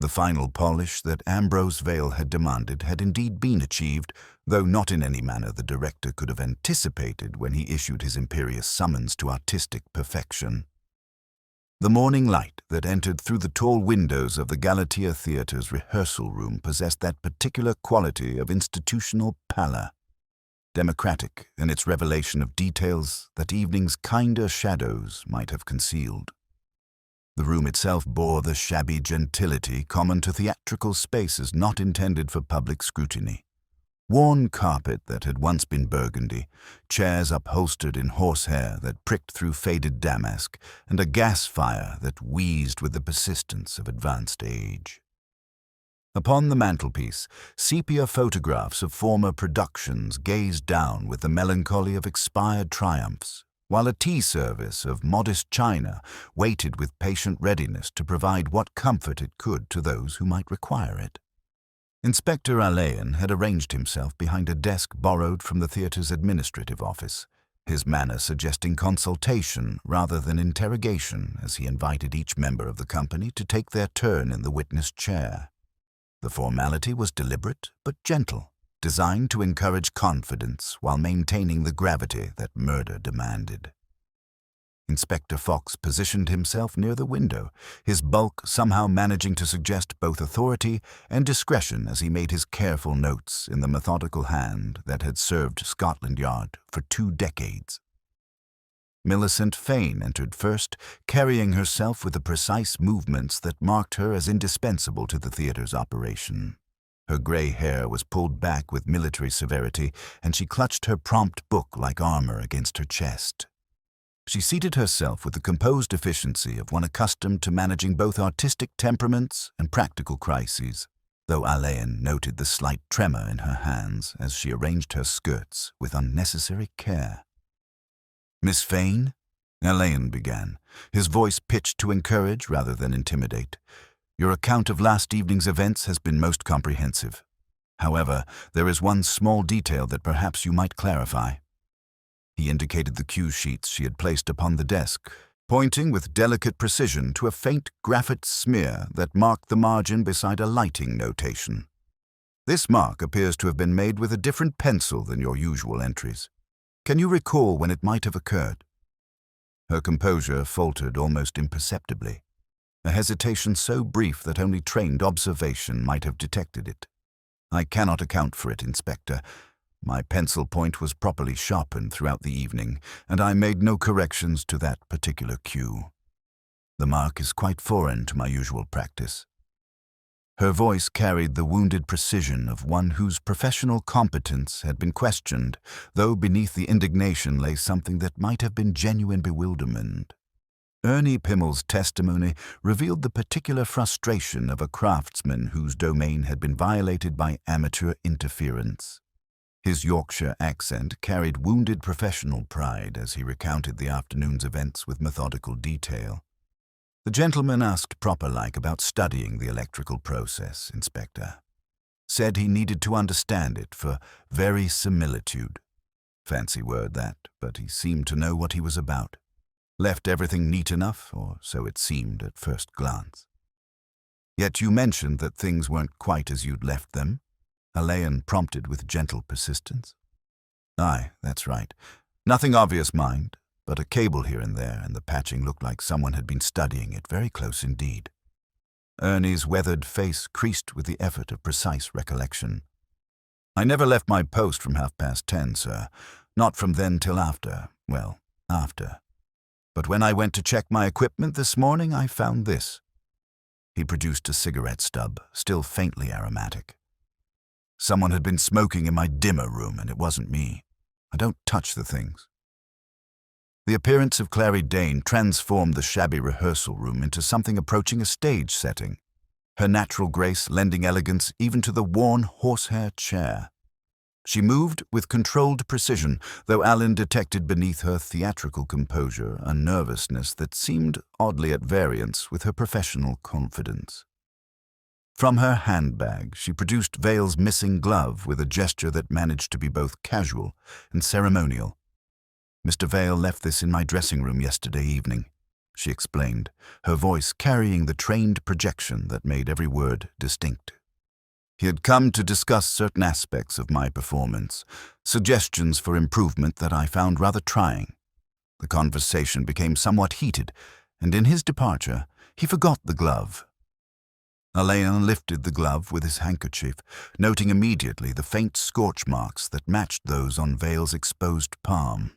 The final polish that Ambrose Vale had demanded had indeed been achieved, though not in any manner the director could have anticipated when he issued his imperious summons to artistic perfection. The morning light that entered through the tall windows of the Galatea Theatre's rehearsal room possessed that particular quality of institutional pallor, democratic in its revelation of details that evening's kinder shadows might have concealed. The room itself bore the shabby gentility common to theatrical spaces not intended for public scrutiny. Worn carpet that had once been burgundy, chairs upholstered in horsehair that pricked through faded damask, and a gas fire that wheezed with the persistence of advanced age. Upon the mantelpiece, sepia photographs of former productions gazed down with the melancholy of expired triumphs, while a tea service of modest china waited with patient readiness to provide what comfort it could to those who might require it. Inspector Alleyn had arranged himself behind a desk borrowed from the theatre's administrative office, his manner suggesting consultation rather than interrogation as he invited each member of the company to take their turn in the witness chair. The formality was deliberate but gentle, designed to encourage confidence while maintaining the gravity that murder demanded. Inspector Fox positioned himself near the window, his bulk somehow managing to suggest both authority and discretion as he made his careful notes in the methodical hand that had served Scotland Yard for 2 decades. Millicent Fane entered first, carrying herself with the precise movements that marked her as indispensable to the theatre's operation. Her grey hair was pulled back with military severity, and she clutched her prompt book like armor against her chest. She seated herself with the composed efficiency of one accustomed to managing both artistic temperaments and practical crises, though Alleyn noted the slight tremor in her hands as she arranged her skirts with unnecessary care. "Miss Fane," Alleyn began, his voice pitched to encourage rather than intimidate, "your account of last evening's events has been most comprehensive. However, there is one small detail that perhaps you might clarify." He indicated the cue sheets she had placed upon the desk, pointing with delicate precision to a faint graphite smear that marked the margin beside a lighting notation. "This mark appears to have been made with a different pencil than your usual entries. Can you recall when it might have occurred?" Her composure faltered almost imperceptibly, a hesitation so brief that only trained observation might have detected it. "I cannot account for it, Inspector. My pencil point was properly sharpened throughout the evening, and I made no corrections to that particular cue. The mark is quite foreign to my usual practice." Her voice carried the wounded precision of one whose professional competence had been questioned, though beneath the indignation lay something that might have been genuine bewilderment. Ernie Pimmel's testimony revealed the particular frustration of a craftsman whose domain had been violated by amateur interference. His Yorkshire accent carried wounded professional pride as he recounted the afternoon's events with methodical detail. The gentleman asked proper-like about studying the electrical process, Inspector. Said he needed to understand it for verisimilitude. Fancy word that, but he seemed to know what he was about. Left everything neat enough, or so it seemed at first glance. Yet you mentioned that things weren't quite as you'd left them, Alleyn prompted with gentle persistence. Aye, that's right. Nothing obvious, mind, but a cable here and there, and the patching looked like someone had been studying it very close indeed. Ernie's weathered face creased with the effort of precise recollection. I never left my post from 10:30, sir. Not from then till after. Well, after. But when I went to check my equipment this morning, I found this. He produced a cigarette stub, still faintly aromatic. Someone had been smoking in my dimmer room, and it wasn't me. I don't touch the things. The appearance of Clary Dane transformed the shabby rehearsal room into something approaching a stage setting, her natural grace lending elegance even to the worn horsehair chair. She moved with controlled precision, though Alleyn detected beneath her theatrical composure a nervousness that seemed oddly at variance with her professional confidence. From her handbag, she produced Vale's missing glove with a gesture that managed to be both casual and ceremonial. Mr. Vale left this in my dressing room yesterday evening, she explained, her voice carrying the trained projection that made every word distinct. He had come to discuss certain aspects of my performance, suggestions for improvement that I found rather trying. The conversation became somewhat heated, and in his departure, he forgot the glove. Alleyn lifted the glove with his handkerchief, noting immediately the faint scorch marks that matched those on Vale's exposed palm.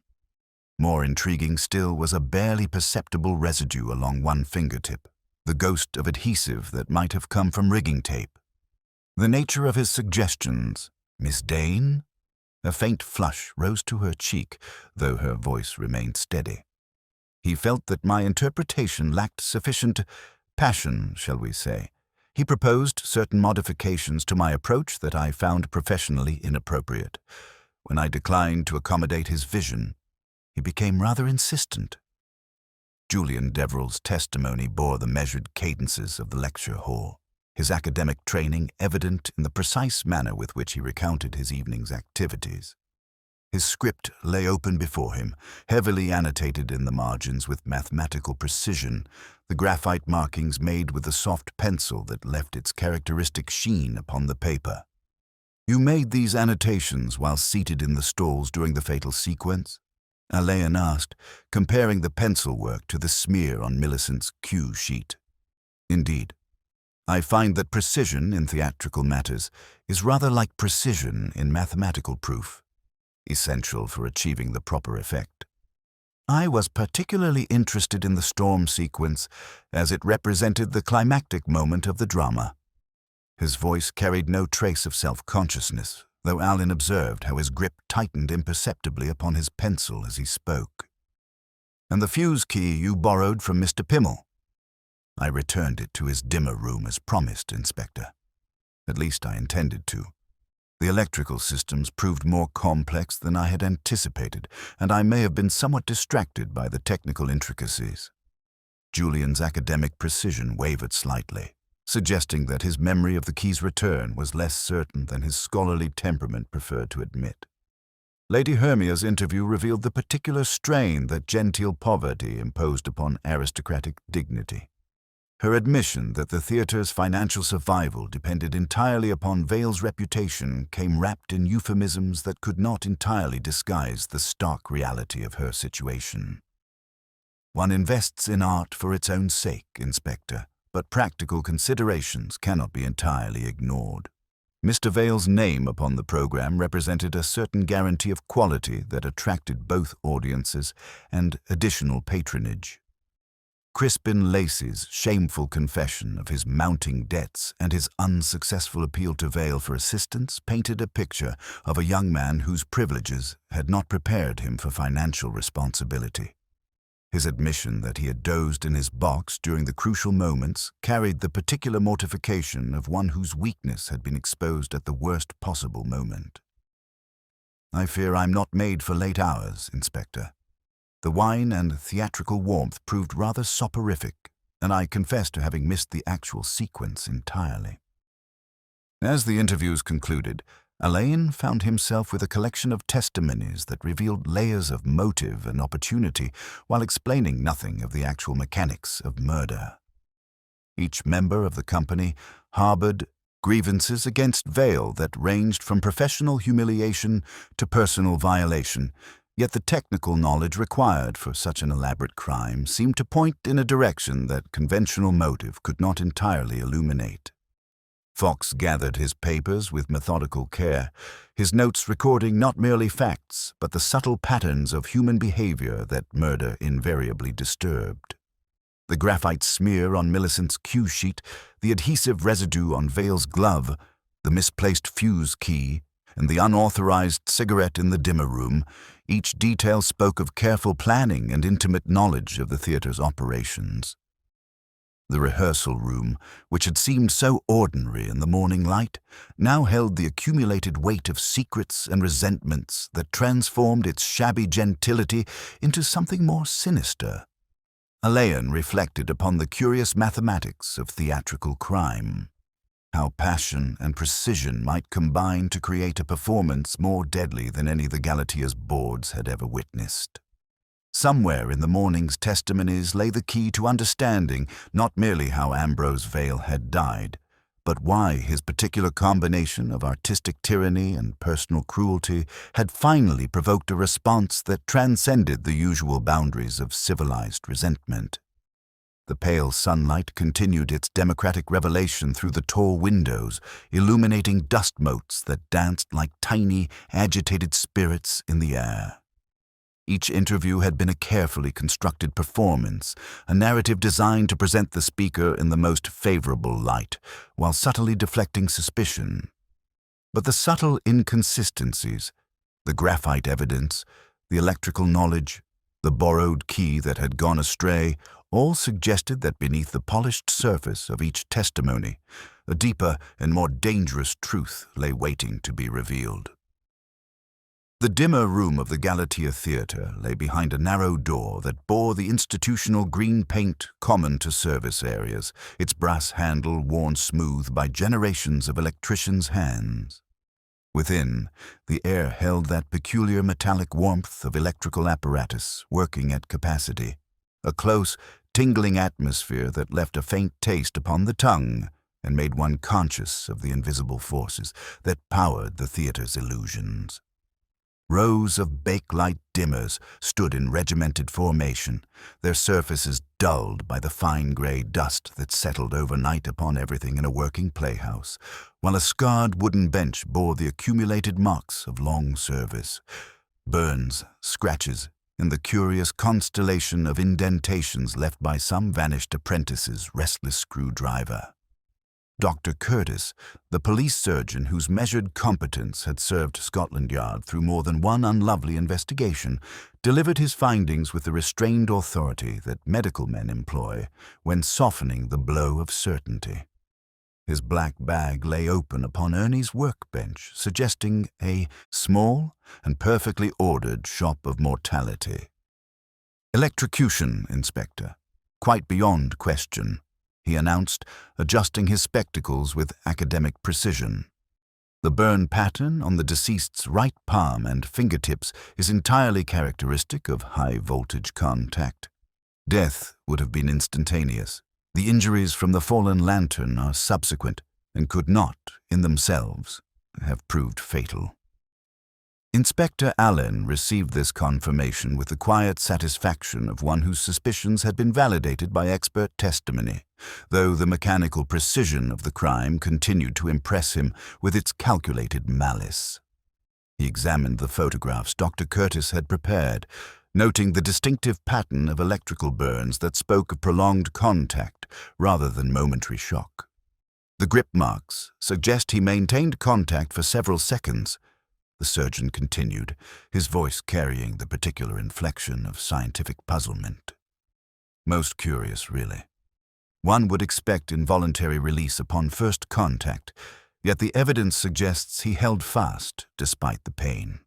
More intriguing still was a barely perceptible residue along one fingertip, the ghost of adhesive that might have come from rigging tape. The nature of his suggestions, Miss Dane? A faint flush rose to her cheek, though her voice remained steady. He felt that my interpretation lacked sufficient passion, shall we say. He proposed certain modifications to my approach that I found professionally inappropriate. When I declined to accommodate his vision, he became rather insistent. Julian Deverell's testimony bore the measured cadences of the lecture hall, his academic training evident in the precise manner with which he recounted his evening's activities. His script lay open before him, heavily annotated in the margins with mathematical precision, the graphite markings made with the soft pencil that left its characteristic sheen upon the paper. You made these annotations while seated in the stalls during the fatal sequence? Alleyn asked, comparing the pencil work to the smear on Millicent's cue sheet. Indeed. I find that precision in theatrical matters is rather like precision in mathematical proof, essential for achieving the proper effect. I was particularly interested in the storm sequence as it represented the climactic moment of the drama. His voice carried no trace of self-consciousness, though Alleyn observed how his grip tightened imperceptibly upon his pencil as he spoke. And the fuse key you borrowed from Mr. Pimmel. I returned it to his dimmer room as promised, Inspector. At least I intended to. The electrical systems proved more complex than I had anticipated, and I may have been somewhat distracted by the technical intricacies. Julian's academic precision wavered slightly, suggesting that his memory of the key's return was less certain than his scholarly temperament preferred to admit. Lady Hermia's interview revealed the particular strain that genteel poverty imposed upon aristocratic dignity. Her admission that the theatre's financial survival depended entirely upon Vale's reputation came wrapped in euphemisms that could not entirely disguise the stark reality of her situation. One invests in art for its own sake, Inspector, but practical considerations cannot be entirely ignored. Mr. Vale's name upon the program represented a certain guarantee of quality that attracted both audiences and additional patronage. Crispin Lacey's shameful confession of his mounting debts and his unsuccessful appeal to Vale for assistance painted a picture of a young man whose privileges had not prepared him for financial responsibility. His admission that he had dozed in his box during the crucial moments carried the particular mortification of one whose weakness had been exposed at the worst possible moment. I fear I'm not made for late hours, Inspector. The wine and theatrical warmth proved rather soporific, and I confess to having missed the actual sequence entirely. As the interviews concluded, Alleyn found himself with a collection of testimonies that revealed layers of motive and opportunity while explaining nothing of the actual mechanics of murder. Each member of the company harbored grievances against Vale that ranged from professional humiliation to personal violation, yet the technical knowledge required for such an elaborate crime seemed to point in a direction that conventional motive could not entirely illuminate. Fox gathered his papers with methodical care, his notes recording not merely facts, but the subtle patterns of human behavior that murder invariably disturbed. The graphite smear on Millicent's cue sheet, the adhesive residue on Vale's glove, the misplaced fuse key, and the unauthorized cigarette in the dimmer room, each detail spoke of careful planning and intimate knowledge of the theater's operations. The rehearsal room, which had seemed so ordinary in the morning light, now held the accumulated weight of secrets and resentments that transformed its shabby gentility into something more sinister. Alleyn reflected upon the curious mathematics of theatrical crime, how passion and precision might combine to create a performance more deadly than any the Galatea's boards had ever witnessed. Somewhere in the morning's testimonies lay the key to understanding not merely how Ambrose Vale had died, but why his particular combination of artistic tyranny and personal cruelty had finally provoked a response that transcended the usual boundaries of civilized resentment. The pale sunlight continued its democratic revelation through the tall windows, illuminating dust motes that danced like tiny, agitated spirits in the air. Each interview had been a carefully constructed performance, a narrative designed to present the speaker in the most favorable light, while subtly deflecting suspicion. But the subtle inconsistencies, the graphite evidence, the electrical knowledge, the borrowed key that had gone astray, all suggested that beneath the polished surface of each testimony, a deeper and more dangerous truth lay waiting to be revealed. The dimmer room of the Galatea Theatre lay behind a narrow door that bore the institutional green paint common to service areas, its brass handle worn smooth by generations of electricians' hands. Within, the air held that peculiar metallic warmth of electrical apparatus working at capacity, a close, tingling atmosphere that left a faint taste upon the tongue and made one conscious of the invisible forces that powered the theatre's illusions. Rows of bakelite dimmers stood in regimented formation, their surfaces dulled by the fine gray dust that settled overnight upon everything in a working playhouse, while a scarred wooden bench bore the accumulated marks of long service, burns, scratches, and the curious constellation of indentations left by some vanished apprentice's restless screwdriver. Dr. Curtis, the police surgeon whose measured competence had served Scotland Yard through more than one unlovely investigation, delivered his findings with the restrained authority that medical men employ when softening the blow of certainty. His black bag lay open upon Ernie's workbench, suggesting a small and perfectly ordered shop of mortality. "Electrocution, Inspector. Quite beyond question," he announced, adjusting his spectacles with academic precision. "The burn pattern on the deceased's right palm and fingertips is entirely characteristic of high-voltage contact. Death would have been instantaneous. The injuries from the fallen lantern are subsequent and could not, in themselves, have proved fatal." Inspector Alleyn received this confirmation with the quiet satisfaction of one whose suspicions had been validated by expert testimony, though the mechanical precision of the crime continued to impress him with its calculated malice. He examined the photographs Dr. Curtis had prepared, noting the distinctive pattern of electrical burns that spoke of prolonged contact rather than momentary shock. The grip marks suggest he maintained contact for several seconds, the surgeon continued, his voice carrying the particular inflection of scientific puzzlement. "Most curious, really. One would expect involuntary release upon first contact, yet the evidence suggests he held fast despite the pain.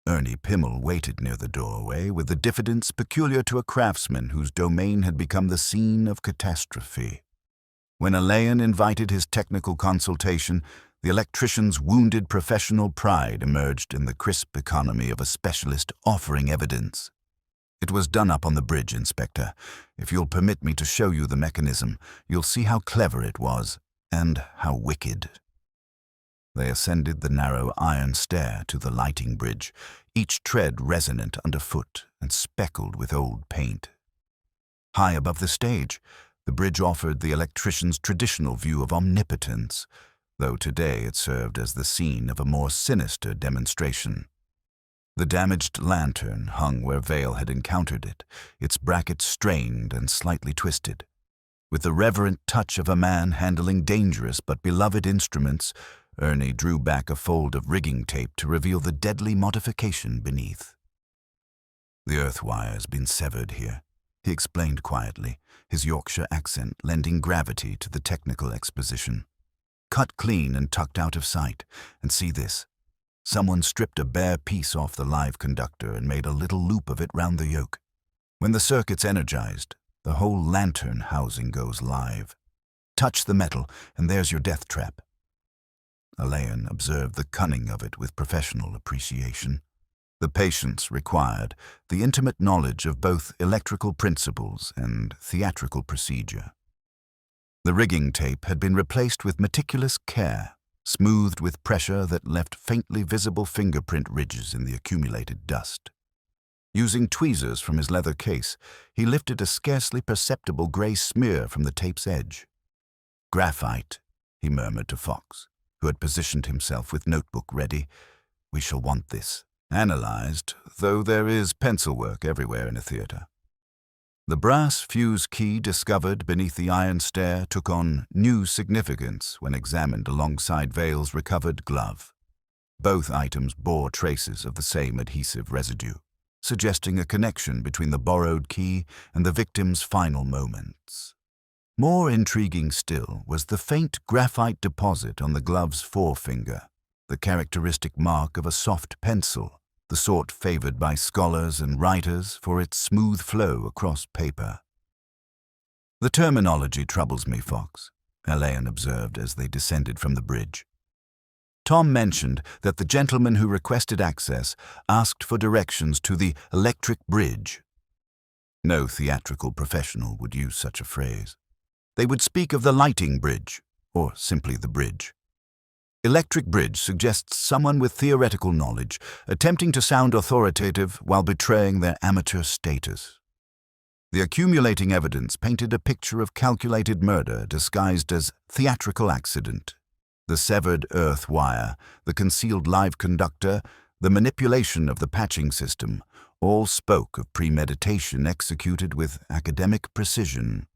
Ernie Pimmel waited near the doorway with the diffidence peculiar to a craftsman whose domain had become the scene of catastrophe. When Alleyn invited his technical consultation, the electrician's wounded professional pride emerged in the crisp economy of a specialist offering evidence. "It was done up on the bridge, Inspector. If you'll permit me to show you the mechanism, you'll see how clever it was, and how wicked." They ascended the narrow iron stair to the lighting bridge, each tread resonant underfoot and speckled with old paint. High above the stage, the bridge offered the electrician's traditional view of omnipotence, though today it served as the scene of a more sinister demonstration. The damaged lantern hung where Vale had encountered it, its bracket strained and slightly twisted. With the reverent touch of a man handling dangerous but beloved instruments, Ernie drew back a fold of rigging tape to reveal the deadly modification beneath. "The earth wire's been severed here," he explained quietly, his Yorkshire accent lending gravity to the technical exposition. "Cut clean and tucked out of sight. And see this. Someone stripped a bare piece off the live conductor and made a little loop of it round the yoke. When the circuit's energized, the whole lantern housing goes live. Touch the metal, and there's your death trap." Alleyn observed the cunning of it with professional appreciation. The patience required, the intimate knowledge of both electrical principles and theatrical procedure. The rigging tape had been replaced with meticulous care, smoothed with pressure that left faintly visible fingerprint ridges in the accumulated dust. Using tweezers from his leather case, he lifted a scarcely perceptible gray smear from the tape's edge. "Graphite," he murmured to Fox, who had positioned himself with notebook ready. "We shall want this analyzed, though there is pencil work everywhere in a theater." The brass fuse key discovered beneath the iron stair took on new significance when examined alongside Vale's recovered glove. Both items bore traces of the same adhesive residue, suggesting a connection between the borrowed key and the victim's final moments. More intriguing still was the faint graphite deposit on the glove's forefinger, the characteristic mark of a soft pencil, the sort favored by scholars and writers for its smooth flow across paper. "The terminology troubles me, Fox," Alleyn observed as they descended from the bridge. "Tom mentioned that the gentleman who requested access asked for directions to the electric bridge. No theatrical professional would use such a phrase. They would speak of the lighting bridge, or simply the bridge. Electric bridge suggests someone with theoretical knowledge attempting to sound authoritative while betraying their amateur status. The accumulating evidence painted a picture of calculated murder disguised as theatrical accident. The severed earth wire, the concealed live conductor, the manipulation of the patching system, all spoke of premeditation executed with academic precision.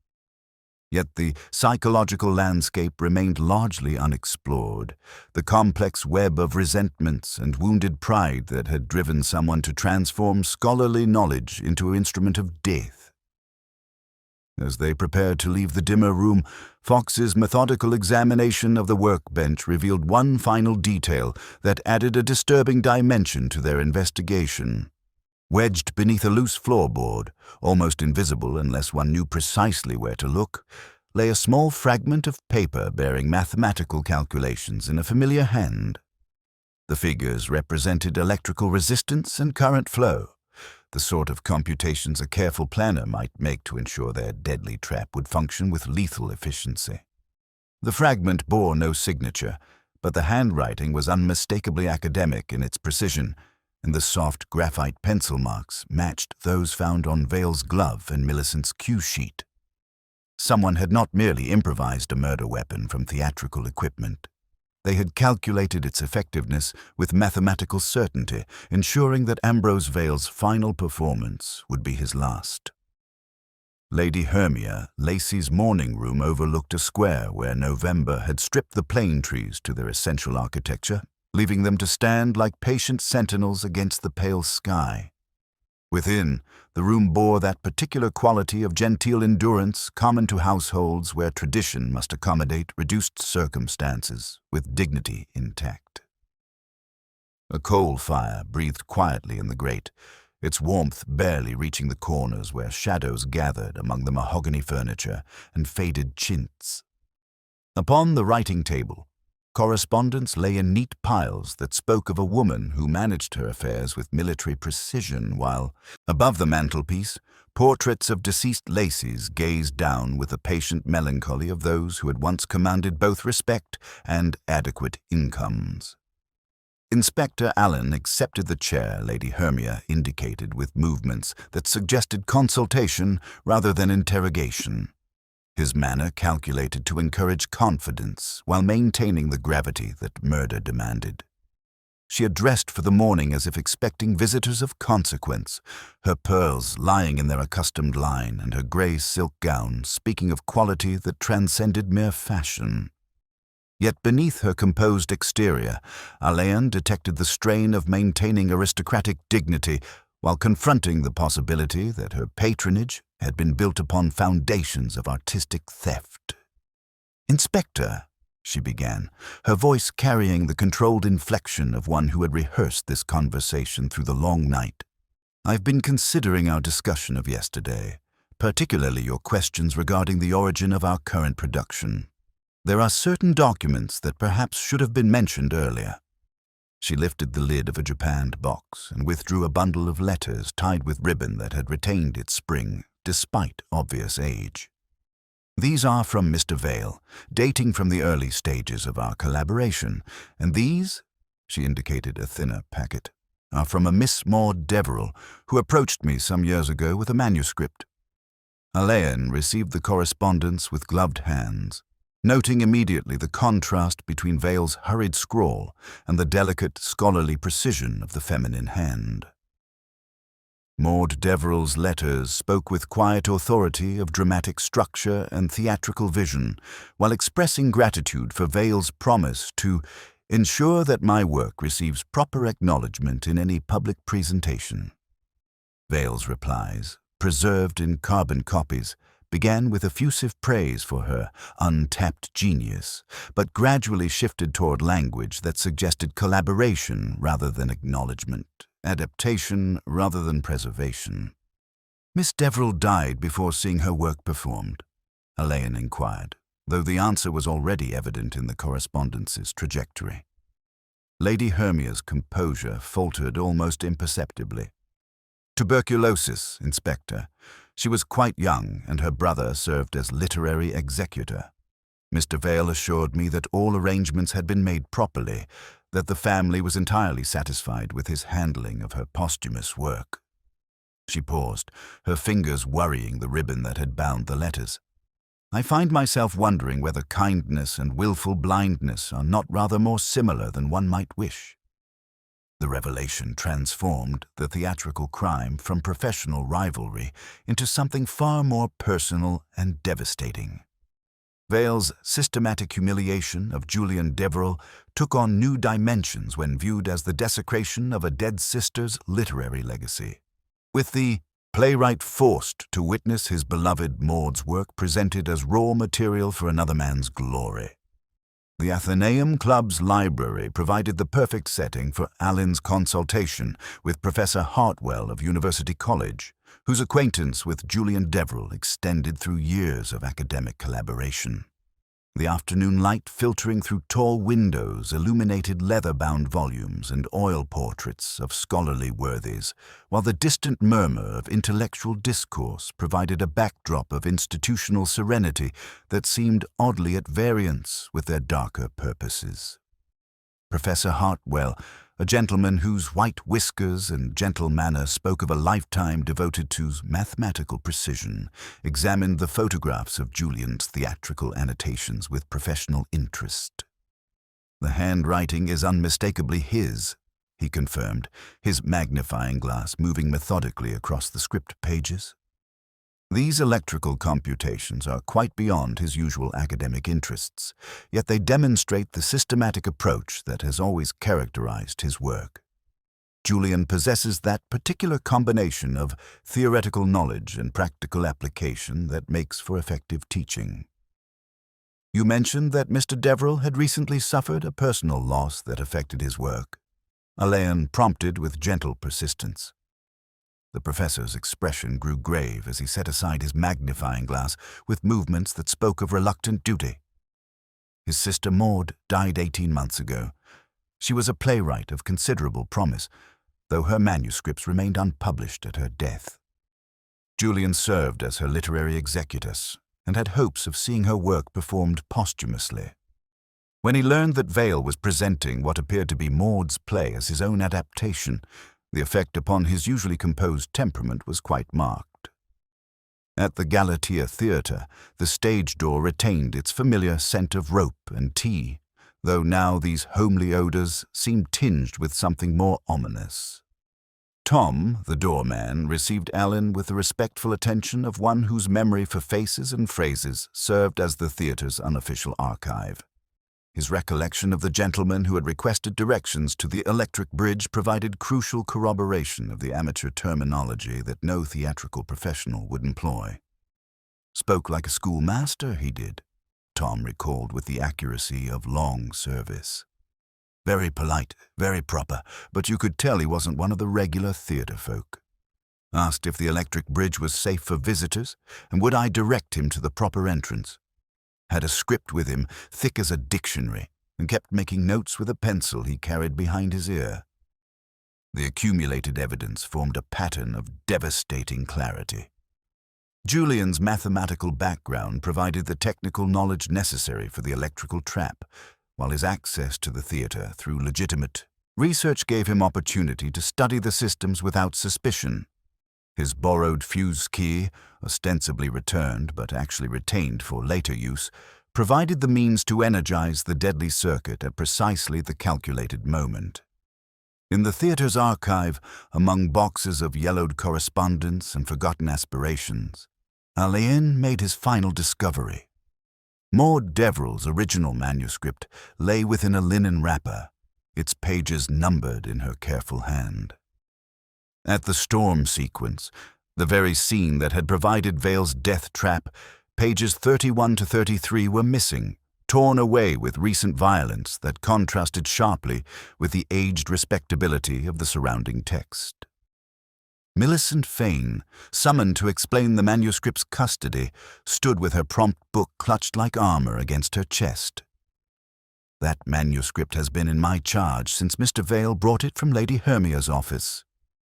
Yet the psychological landscape remained largely unexplored, the complex web of resentments and wounded pride that had driven someone to transform scholarly knowledge into an instrument of death. As they prepared to leave the dimmer room, Fox's methodical examination of the workbench revealed one final detail that added a disturbing dimension to their investigation. Wedged beneath a loose floorboard, almost invisible unless one knew precisely where to look, lay a small fragment of paper bearing mathematical calculations in a familiar hand. The figures represented electrical resistance and current flow, the sort of computations a careful planner might make to ensure their deadly trap would function with lethal efficiency. The fragment bore no signature, but the handwriting was unmistakably academic in its precision, and the soft graphite pencil marks matched those found on Vale's glove and Millicent's cue sheet. Someone had not merely improvised a murder weapon from theatrical equipment. They had calculated its effectiveness with mathematical certainty, ensuring that Ambrose Vale's final performance would be his last. Lady Hermia, Lacey's morning room overlooked a square where November had stripped the plane trees to their essential architecture, leaving them to stand like patient sentinels against the pale sky. Within, the room bore that particular quality of genteel endurance common to households where tradition must accommodate reduced circumstances with dignity intact. A coal fire breathed quietly in the grate, its warmth barely reaching the corners where shadows gathered among the mahogany furniture and faded chintz. Upon the writing table, correspondence lay in neat piles that spoke of a woman who managed her affairs with military precision, while, above the mantelpiece, portraits of deceased lacys gazed down with the patient melancholy of those who had once commanded both respect and adequate incomes. Inspector Alleyn accepted the chair Lady Hermia indicated with movements that suggested consultation rather than interrogation, his manner calculated to encourage confidence while maintaining the gravity that murder demanded. She had dressed for the morning as if expecting visitors of consequence, her pearls lying in their accustomed line and her grey silk gown speaking of quality that transcended mere fashion. Yet beneath her composed exterior, Alleyn detected the strain of maintaining aristocratic dignity while confronting the possibility that her patronage had been built upon foundations of artistic theft. "Inspector," she began, her voice carrying the controlled inflection of one who had rehearsed this conversation through the long night, "I've been considering our discussion of yesterday, particularly your questions regarding the origin of our current production. There are certain documents that perhaps should have been mentioned earlier." She lifted the lid of a japanned box and withdrew a bundle of letters tied with ribbon that had retained its spring, despite obvious age. "These are from Mr. Vale, dating from the early stages of our collaboration, and these," she indicated a thinner packet, "are from a Miss Maud Deverell, who approached me some years ago with a manuscript." Alleyn received the correspondence with gloved hands, noting immediately the contrast between Vale's hurried scrawl and the delicate, scholarly precision of the feminine hand. Maud Deverell's letters spoke with quiet authority of dramatic structure and theatrical vision, while expressing gratitude for Vale's promise to ensure that my work receives proper acknowledgement in any public presentation. Vale's replies, preserved in carbon copies, began with effusive praise for her untapped genius, but gradually shifted toward language that suggested collaboration rather than acknowledgement, adaptation rather than preservation. "Miss Deverell died before seeing her work performed?" Alleyn inquired, though the answer was already evident in the correspondence's trajectory. Lady Hermia's composure faltered almost imperceptibly. "Tuberculosis, Inspector. She was quite young, and her brother served as literary executor. Mr. Vale assured me that all arrangements had been made properly, that the family was entirely satisfied with his handling of her posthumous work." She paused, her fingers worrying the ribbon that had bound the letters. "I find myself wondering whether kindness and willful blindness are not rather more similar than one might wish." The revelation transformed the theatrical crime from professional rivalry into something far more personal and devastating. Vale's systematic humiliation of Julian Deverell took on new dimensions when viewed as the desecration of a dead sister's literary legacy, with the playwright forced to witness his beloved Maud's work presented as raw material for another man's glory. The Athenaeum Club's library provided the perfect setting for Alleyn's consultation with Professor Hartwell of University College, whose acquaintance with Julian Deverell extended through years of academic collaboration. The afternoon light filtering through tall windows illuminated leather-bound volumes and oil portraits of scholarly worthies, while the distant murmur of intellectual discourse provided a backdrop of institutional serenity that seemed oddly at variance with their darker purposes. Professor Hartwell, a gentleman whose white whiskers and gentle manner spoke of a lifetime devoted to mathematical precision, examined the photographs of Julian's theatrical annotations with professional interest. "The handwriting is unmistakably his," he confirmed, his magnifying glass moving methodically across the script pages. "These electrical computations are quite beyond his usual academic interests, yet they demonstrate the systematic approach that has always characterized his work. Julian possesses that particular combination of theoretical knowledge and practical application that makes for effective teaching." "You mentioned that Mr. Deverell had recently suffered a personal loss that affected his work." Alleyn prompted with gentle persistence. The professor's expression grew grave as he set aside his magnifying glass with movements that spoke of reluctant duty. His sister Maud died 18 months ago. She was a playwright of considerable promise, though her manuscripts remained unpublished at her death. Julian served as her literary executus and had hopes of seeing her work performed posthumously. When he learned that Vale was presenting what appeared to be Maud's play as his own adaptation, the effect upon his usually composed temperament was quite marked. At the Galatea Theatre, the stage door retained its familiar scent of rope and tea, though now these homely odors seemed tinged with something more ominous. Tom, the doorman, received Alleyn with the respectful attention of one whose memory for faces and phrases served as the theatre's unofficial archive. His recollection of the gentleman who had requested directions to the electric bridge provided crucial corroboration of the amateur terminology that no theatrical professional would employ. Spoke like a schoolmaster, he did, Tom recalled with the accuracy of long service. Very polite, very proper, but you could tell he wasn't one of the regular theatre folk. Asked if the electric bridge was safe for visitors, and would I direct him to the proper entrance. Had a script with him thick as a dictionary, and kept making notes with a pencil he carried behind his ear. The accumulated evidence formed a pattern of devastating clarity. Julian's mathematical background provided the technical knowledge necessary for the electrical trap, while his access to the theatre through legitimate research gave him opportunity to study the systems without suspicion. His borrowed fuse key, ostensibly returned but actually retained for later use, provided the means to energize the deadly circuit at precisely the calculated moment. In the theatre's archive, among boxes of yellowed correspondence and forgotten aspirations, Alleyn made his final discovery. Maud Deverell's original manuscript lay within a linen wrapper, its pages numbered in her careful hand. At the storm sequence, the very scene that had provided Vale's death trap, pages 31 to 33 were missing, torn away with recent violence that contrasted sharply with the aged respectability of the surrounding text. Millicent Fane, summoned to explain the manuscript's custody, stood with her prompt book clutched like armor against her chest. That manuscript has been in my charge since Mr. Vale brought it from Lady Hermia's office,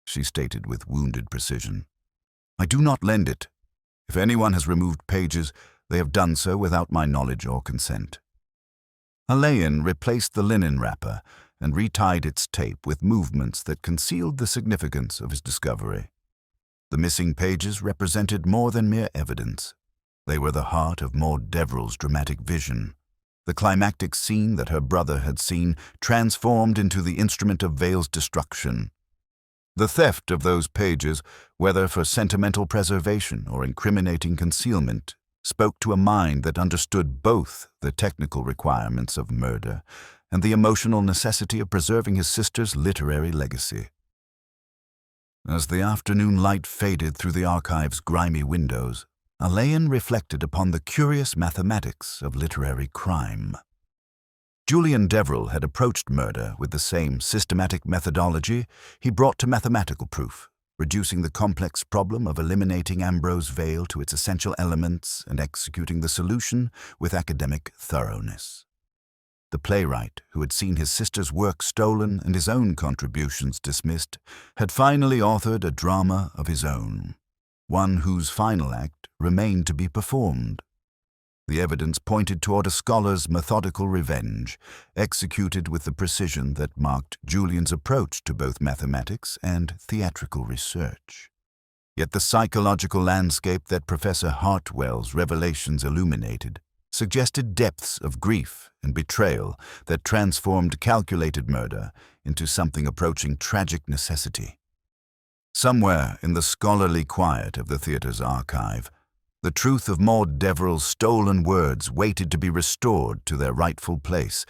she stated with wounded precision. I do not lend it. If anyone has removed pages, they have done so without my knowledge or consent. Alleyn replaced the linen wrapper and retied its tape with movements that concealed the significance of his discovery. The missing pages represented more than mere evidence. They were the heart of Maud Deverell's dramatic vision, the climactic scene that her brother had seen transformed into the instrument of Vale's destruction. The theft of those pages, whether for sentimental preservation or incriminating concealment, spoke to a mind that understood both the technical requirements of murder and the emotional necessity of preserving his sister's literary legacy. As the afternoon light faded through the archive's grimy windows, Alleyn reflected upon the curious mathematics of literary crime. Julian Deverell had approached murder with the same systematic methodology he brought to mathematical proof, reducing the complex problem of eliminating Ambrose Vale to its essential elements and executing the solution with academic thoroughness. The playwright, who had seen his sister's work stolen and his own contributions dismissed, had finally authored a drama of his own, one whose final act remained to be performed. The evidence pointed toward a scholar's methodical revenge, executed with the precision that marked Julian's approach to both mathematics and theatrical research. Yet the psychological landscape that Professor Hartwell's revelations illuminated suggested depths of grief and betrayal that transformed calculated murder into something approaching tragic necessity. Somewhere in the scholarly quiet of the theatre's archive, the truth of Maud Deverell's stolen words waited to be restored to their rightful place,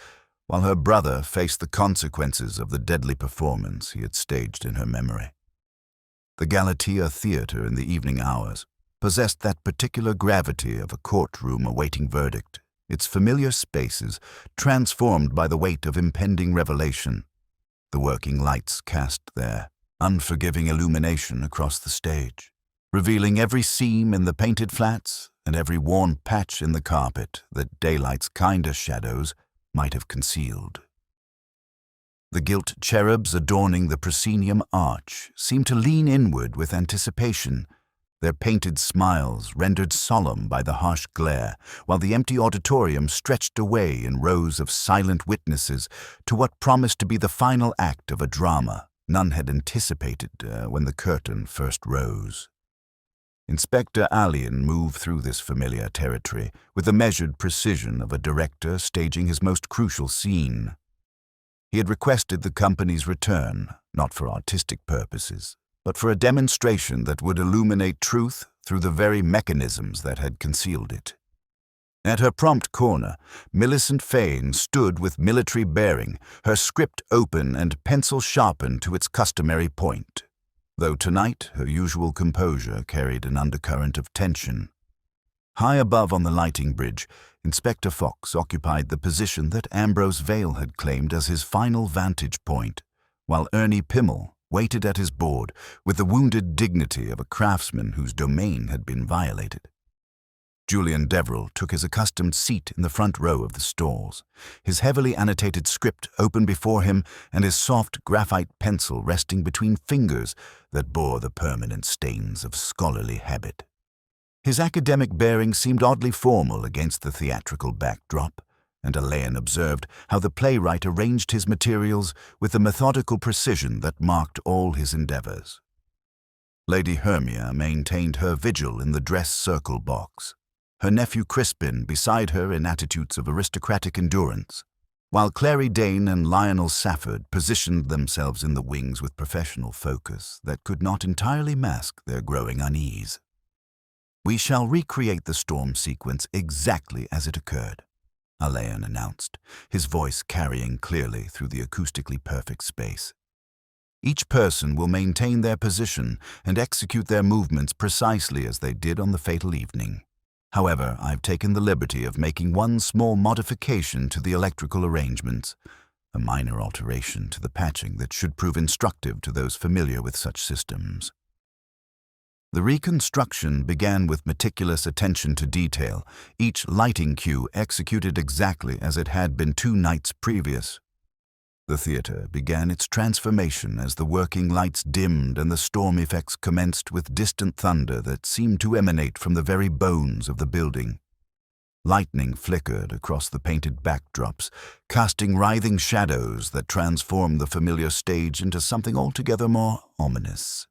while her brother faced the consequences of the deadly performance he had staged in her memory. The Galatea Theatre in the evening hours possessed that particular gravity of a courtroom awaiting verdict, its familiar spaces transformed by the weight of impending revelation. The working lights cast their unforgiving illumination across the stage, revealing every seam in the painted flats and every worn patch in the carpet that daylight's kinder shadows might have concealed. The gilt cherubs adorning the proscenium arch seemed to lean inward with anticipation, their painted smiles rendered solemn by the harsh glare, while the empty auditorium stretched away in rows of silent witnesses to what promised to be the final act of a drama none had anticipated when the curtain first rose. Inspector Alleyn moved through this familiar territory with the measured precision of a director staging his most crucial scene. He had requested the company's return, not for artistic purposes, but for a demonstration that would illuminate truth through the very mechanisms that had concealed it. At her prompt corner, Millicent Fane stood with military bearing, her script open and pencil sharpened to its customary point, though tonight her usual composure carried an undercurrent of tension. High above on the lighting bridge, Inspector Fox occupied the position that Ambrose Vale had claimed as his final vantage point, while Ernie Pimmel waited at his board with the wounded dignity of a craftsman whose domain had been violated. Julian Deverell took his accustomed seat in the front row of the stalls, his heavily annotated script open before him and his soft graphite pencil resting between fingers that bore the permanent stains of scholarly habit. His academic bearing seemed oddly formal against the theatrical backdrop, and Alleyn observed how the playwright arranged his materials with the methodical precision that marked all his endeavors. Lady Hermia maintained her vigil in the dress circle box, her nephew Crispin beside her in attitudes of aristocratic endurance, while Clary Dane and Lionel Safford positioned themselves in the wings with professional focus that could not entirely mask their growing unease. "We shall recreate the storm sequence exactly as it occurred," Alleyn announced, his voice carrying clearly through the acoustically perfect space. "Each person will maintain their position and execute their movements precisely as they did on the fatal evening. However, I've taken the liberty of making one small modification to the electrical arrangements, a minor alteration to the patching that should prove instructive to those familiar with such systems." The reconstruction began with meticulous attention to detail, each lighting cue executed exactly as it had been 2 nights previous. The theater began its transformation as the working lights dimmed and the storm effects commenced with distant thunder that seemed to emanate from the very bones of the building. Lightning flickered across the painted backdrops, casting writhing shadows that transformed the familiar stage into something altogether more ominous.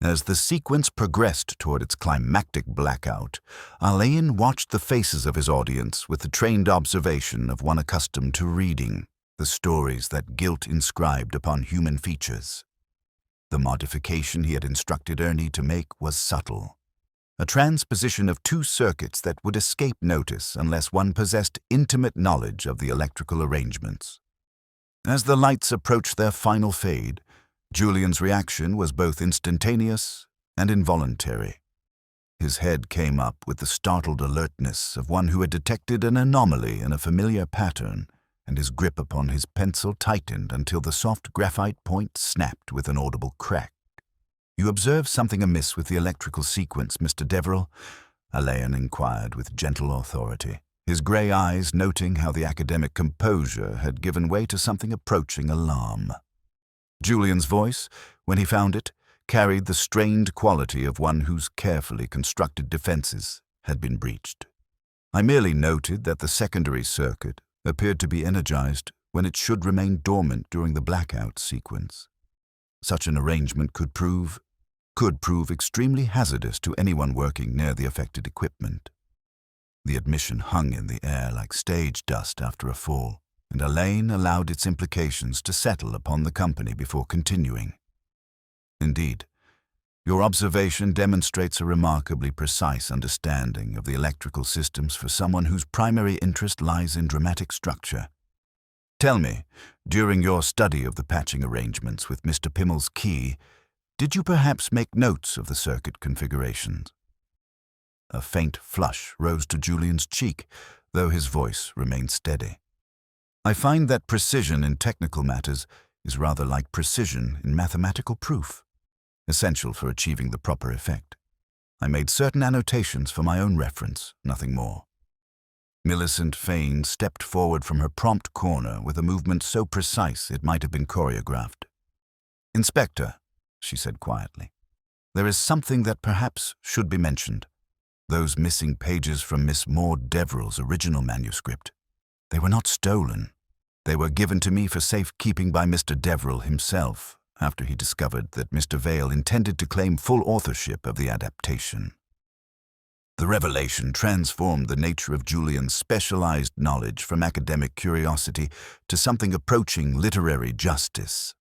As the sequence progressed toward its climactic blackout, Alleyn watched the faces of his audience with the trained observation of one accustomed to reading the stories that guilt inscribed upon human features. The modification he had instructed Ernie to make was subtle, a transposition of 2 circuits that would escape notice unless one possessed intimate knowledge of the electrical arrangements. As the lights approached their final fade, Julian's reaction was both instantaneous and involuntary. His head came up with the startled alertness of one who had detected an anomaly in a familiar pattern, and his grip upon his pencil tightened until the soft graphite point snapped with an audible crack. "You observe something amiss with the electrical sequence, Mr. Deverell?" Alleyn inquired with gentle authority, his grey eyes noting how the academic composure had given way to something approaching alarm. Julian's voice, when he found it, carried the strained quality of one whose carefully constructed defenses had been breached. "I merely noted that the secondary circuit appeared to be energized when it should remain dormant during the blackout sequence. Such an arrangement could prove extremely hazardous to anyone working near the affected equipment." The admission hung in the air like stage dust after a fall, and Alleyn allowed its implications to settle upon the company before continuing. "Indeed, your observation demonstrates a remarkably precise understanding of the electrical systems for someone whose primary interest lies in dramatic structure. Tell me, during your study of the patching arrangements with Mr. Pimmel's key, did you perhaps make notes of the circuit configurations?" A faint flush rose to Julian's cheek, though his voice remained steady. I find that precision in technical matters is rather like precision in mathematical proof, essential for achieving the proper effect. I made certain annotations for my own reference, nothing more. Millicent Fane stepped forward from her prompt corner with a movement so precise it might have been choreographed. "Inspector," she said quietly, "there is something that perhaps should be mentioned. Those missing pages from Miss Maud Deverell's original manuscript. They were not stolen. They were given to me for safekeeping by Mr. Deverell himself, after he discovered that Mr. Vale intended to claim full authorship of the adaptation." The revelation transformed the nature of Julian's specialized knowledge from academic curiosity to something approaching literary justice.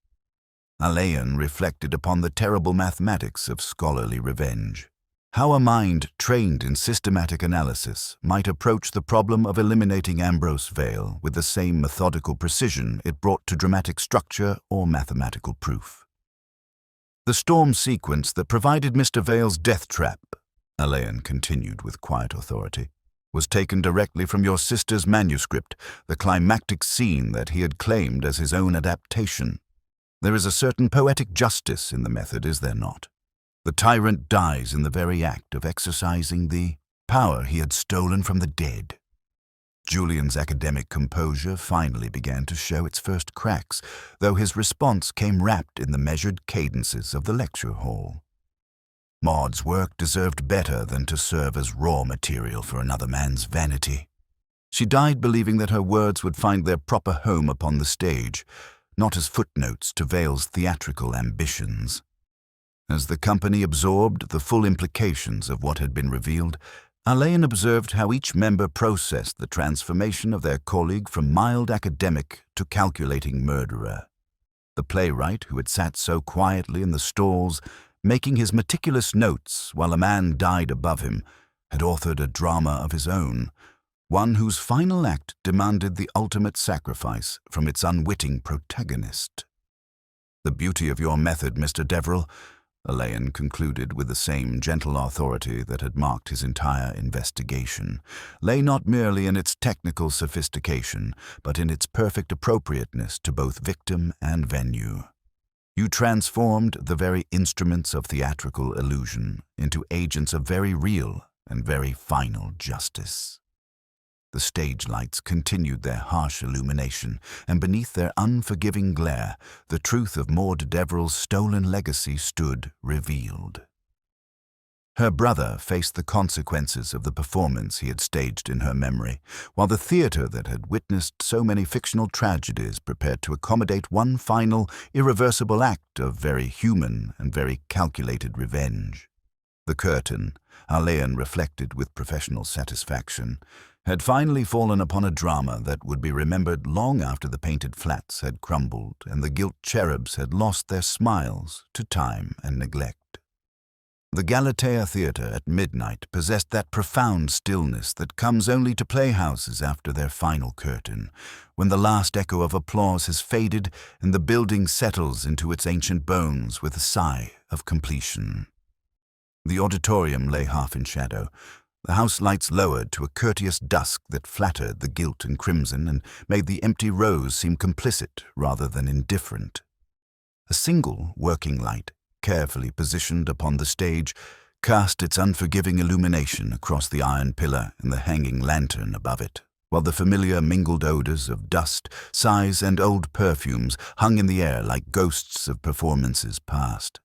Alleyn reflected upon the terrible mathematics of scholarly revenge. How a mind trained in systematic analysis might approach the problem of eliminating Ambrose Vale with the same methodical precision it brought to dramatic structure or mathematical proof. "The storm sequence that provided Mr. Vale's death trap," Alleyn continued with quiet authority, "was taken directly from your sister's manuscript, the climactic scene that he had claimed as his own adaptation. There is a certain poetic justice in the method, is there not? The tyrant dies in the very act of exercising the power he had stolen from the dead." Julian's academic composure finally began to show its first cracks, though his response came wrapped in the measured cadences of the lecture hall. Maud's work deserved better than to serve as raw material for another man's vanity. She died believing that her words would find their proper home upon the stage, not as footnotes to Vale's theatrical ambitions. As the company absorbed the full implications of what had been revealed, Alleyn observed how each member processed the transformation of their colleague from mild academic to calculating murderer. The playwright, who had sat so quietly in the stalls, making his meticulous notes while a man died above him, had authored a drama of his own, one whose final act demanded the ultimate sacrifice from its unwitting protagonist. "The beauty of your method, Mr. Deverell," Alleyn concluded with the same gentle authority that had marked his entire investigation, "lay not merely in its technical sophistication, but in its perfect appropriateness to both victim and venue. You transformed the very instruments of theatrical illusion into agents of very real and very final justice." The stage lights continued their harsh illumination, and beneath their unforgiving glare, the truth of Maud Deverell's stolen legacy stood revealed. Her brother faced the consequences of the performance he had staged in her memory, while the theater that had witnessed so many fictional tragedies prepared to accommodate one final, irreversible act of very human and very calculated revenge. The curtain, Alleyn reflected with professional satisfaction, had finally fallen upon a drama that would be remembered long after the painted flats had crumbled and the gilt cherubs had lost their smiles to time and neglect. The Galatea Theatre at midnight possessed that profound stillness that comes only to playhouses after their final curtain, when the last echo of applause has faded and the building settles into its ancient bones with a sigh of completion. The auditorium lay half in shadow, the house lights lowered to a courteous dusk that flattered the gilt and crimson and made the empty rows seem complicit rather than indifferent. A single working light, carefully positioned upon the stage, cast its unforgiving illumination across the iron pillar and the hanging lantern above it, while the familiar mingled odors of dust, sighs, and old perfumes hung in the air like ghosts of performances past.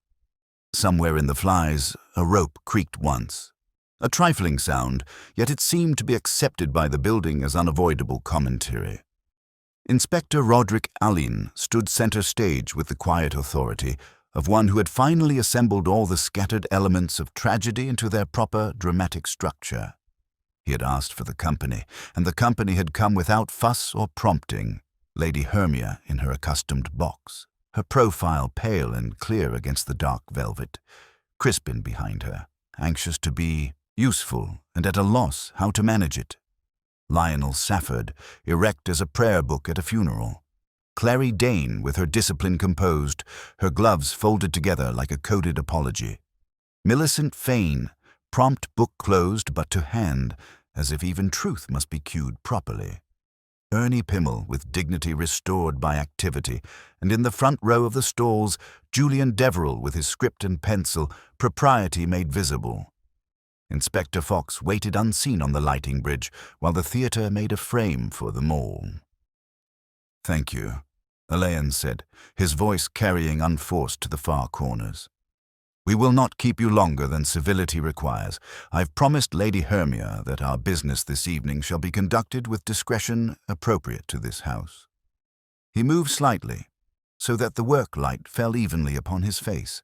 Somewhere in the flies, a rope creaked once. A trifling sound, yet it seemed to be accepted by the building as unavoidable commentary. Inspector Roderick Alleyn stood center stage with the quiet authority of one who had finally assembled all the scattered elements of tragedy into their proper dramatic structure. He had asked for the company, and the company had come without fuss or prompting, Lady Hermia in her accustomed box, her profile pale and clear against the dark velvet, Crispin behind her, anxious to be useful and at a loss how to manage it. Lionel Safford, erect as a prayer book at a funeral. Clary Dane, with her discipline composed, her gloves folded together like a coded apology. Millicent Fane, prompt book closed but to hand, as if even truth must be cued properly. Ernie Pimmel with dignity restored by activity, and in the front row of the stalls, Julian Deverell with his script and pencil, propriety made visible. Inspector Fox waited unseen on the lighting bridge, while the theatre made a frame for them all. "Thank you," Alleyn said, his voice carrying unforced to the far corners. "We will not keep you longer than civility requires. I've promised Lady Hermia that our business this evening shall be conducted with discretion appropriate to this house." He moved slightly, so that the work light fell evenly upon his face.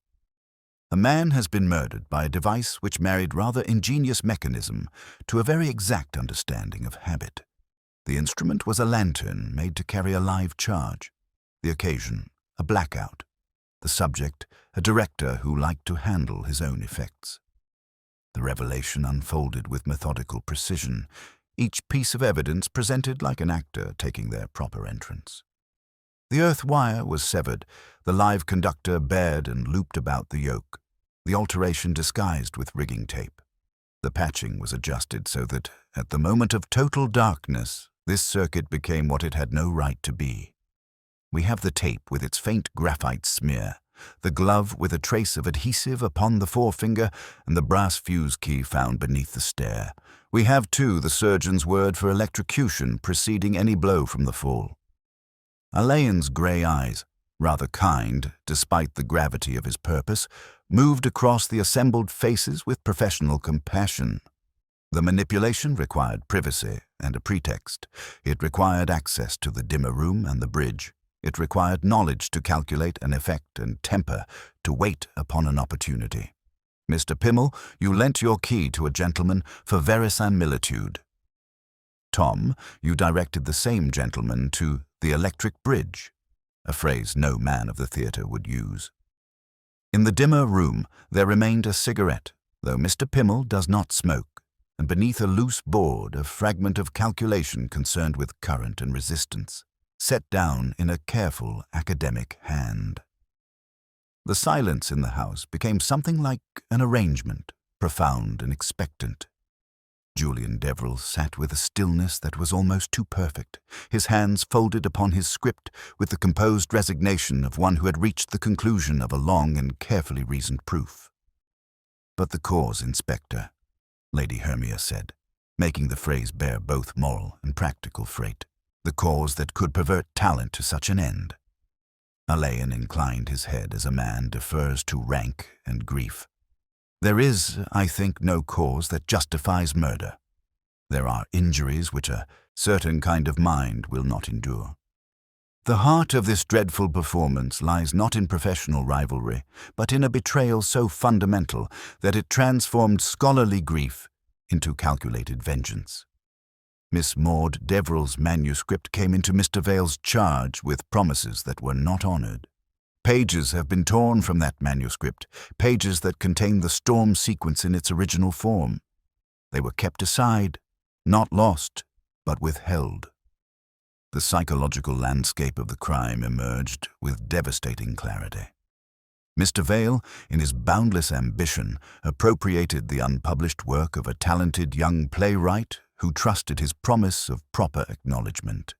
A man has been murdered by a device which married rather ingenious mechanism to a very exact understanding of habit. The instrument was a lantern made to carry a live charge. The occasion, a blackout. The subject, a director who liked to handle his own effects. The revelation unfolded with methodical precision, each piece of evidence presented like an actor taking their proper entrance. The earth wire was severed, the live conductor bared and looped about the yoke, the alteration disguised with rigging tape. The patching was adjusted so that, at the moment of total darkness, this circuit became what it had no right to be. We have the tape with its faint graphite smear, the glove with a trace of adhesive upon the forefinger, and the brass fuse key found beneath the stair. We have, too, the surgeon's word for electrocution preceding any blow from the fall. Alleyn's grey eyes, rather kind, despite the gravity of his purpose, moved across the assembled faces with professional compassion. The manipulation required privacy and a pretext. It required access to the dimmer room and the bridge. It required knowledge to calculate an effect and temper, to wait upon an opportunity. Mr. Pimmel, you lent your key to a gentleman for verisimilitude. Tom, you directed the same gentleman to the electric bridge, a phrase no man of the theatre would use. In the dimmer room there remained a cigarette, though Mr. Pimmel does not smoke, and beneath a loose board a fragment of calculation concerned with current and resistance, set down in a careful academic hand. The silence in the house became something like an arrangement, profound and expectant. Julian Deverell sat with a stillness that was almost too perfect, his hands folded upon his script with the composed resignation of one who had reached the conclusion of a long and carefully reasoned proof. "But the cause, Inspector," Lady Hermia said, making the phrase bear both moral and practical freight, "the cause that could pervert talent to such an end." Alleyn inclined his head as a man defers to rank and grief. "There is, I think, no cause that justifies murder. There are injuries which a certain kind of mind will not endure. The heart of this dreadful performance lies not in professional rivalry, but in a betrayal so fundamental that it transformed scholarly grief into calculated vengeance. Miss Maud Deverell's manuscript came into Mr. Vale's charge with promises that were not honored. Pages have been torn from that manuscript, pages that contain the storm sequence in its original form. They were kept aside, not lost, but withheld. The psychological landscape of the crime emerged with devastating clarity. Mr. Vale, in his boundless ambition, appropriated the unpublished work of a talented young playwright who trusted his promise of proper acknowledgement.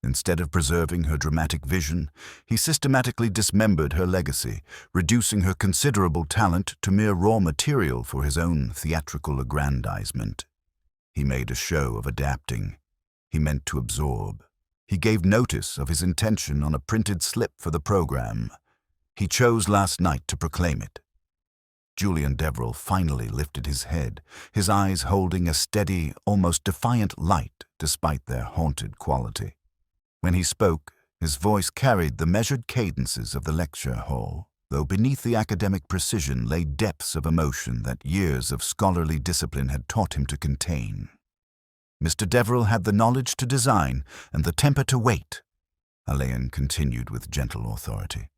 Instead of preserving her dramatic vision, he systematically dismembered her legacy, reducing her considerable talent to mere raw material for his own theatrical aggrandizement. He made a show of adapting. He meant to absorb. He gave notice of his intention on a printed slip for the program. He chose last night to proclaim it. Julian Deverell finally lifted his head, his eyes holding a steady, almost defiant light despite their haunted quality. When he spoke, his voice carried the measured cadences of the lecture hall, though beneath the academic precision lay depths of emotion that years of scholarly discipline had taught him to contain. Mr. Deverell had the knowledge to design and the temper to wait, Alleyn continued with gentle authority.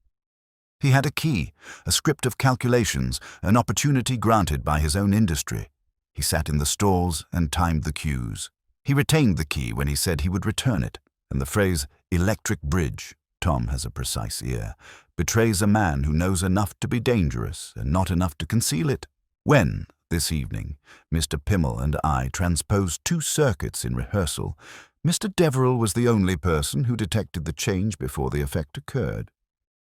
He had a key, a script of calculations, an opportunity granted by his own industry. He sat in the stalls and timed the cues. He retained the key when he said he would return it, and the phrase electric bridge, Tom has a precise ear, betrays a man who knows enough to be dangerous and not enough to conceal it. When, this evening, Mr. Pimmel and I transposed 2 circuits in rehearsal, Mr. Deverell was the only person who detected the change before the effect occurred.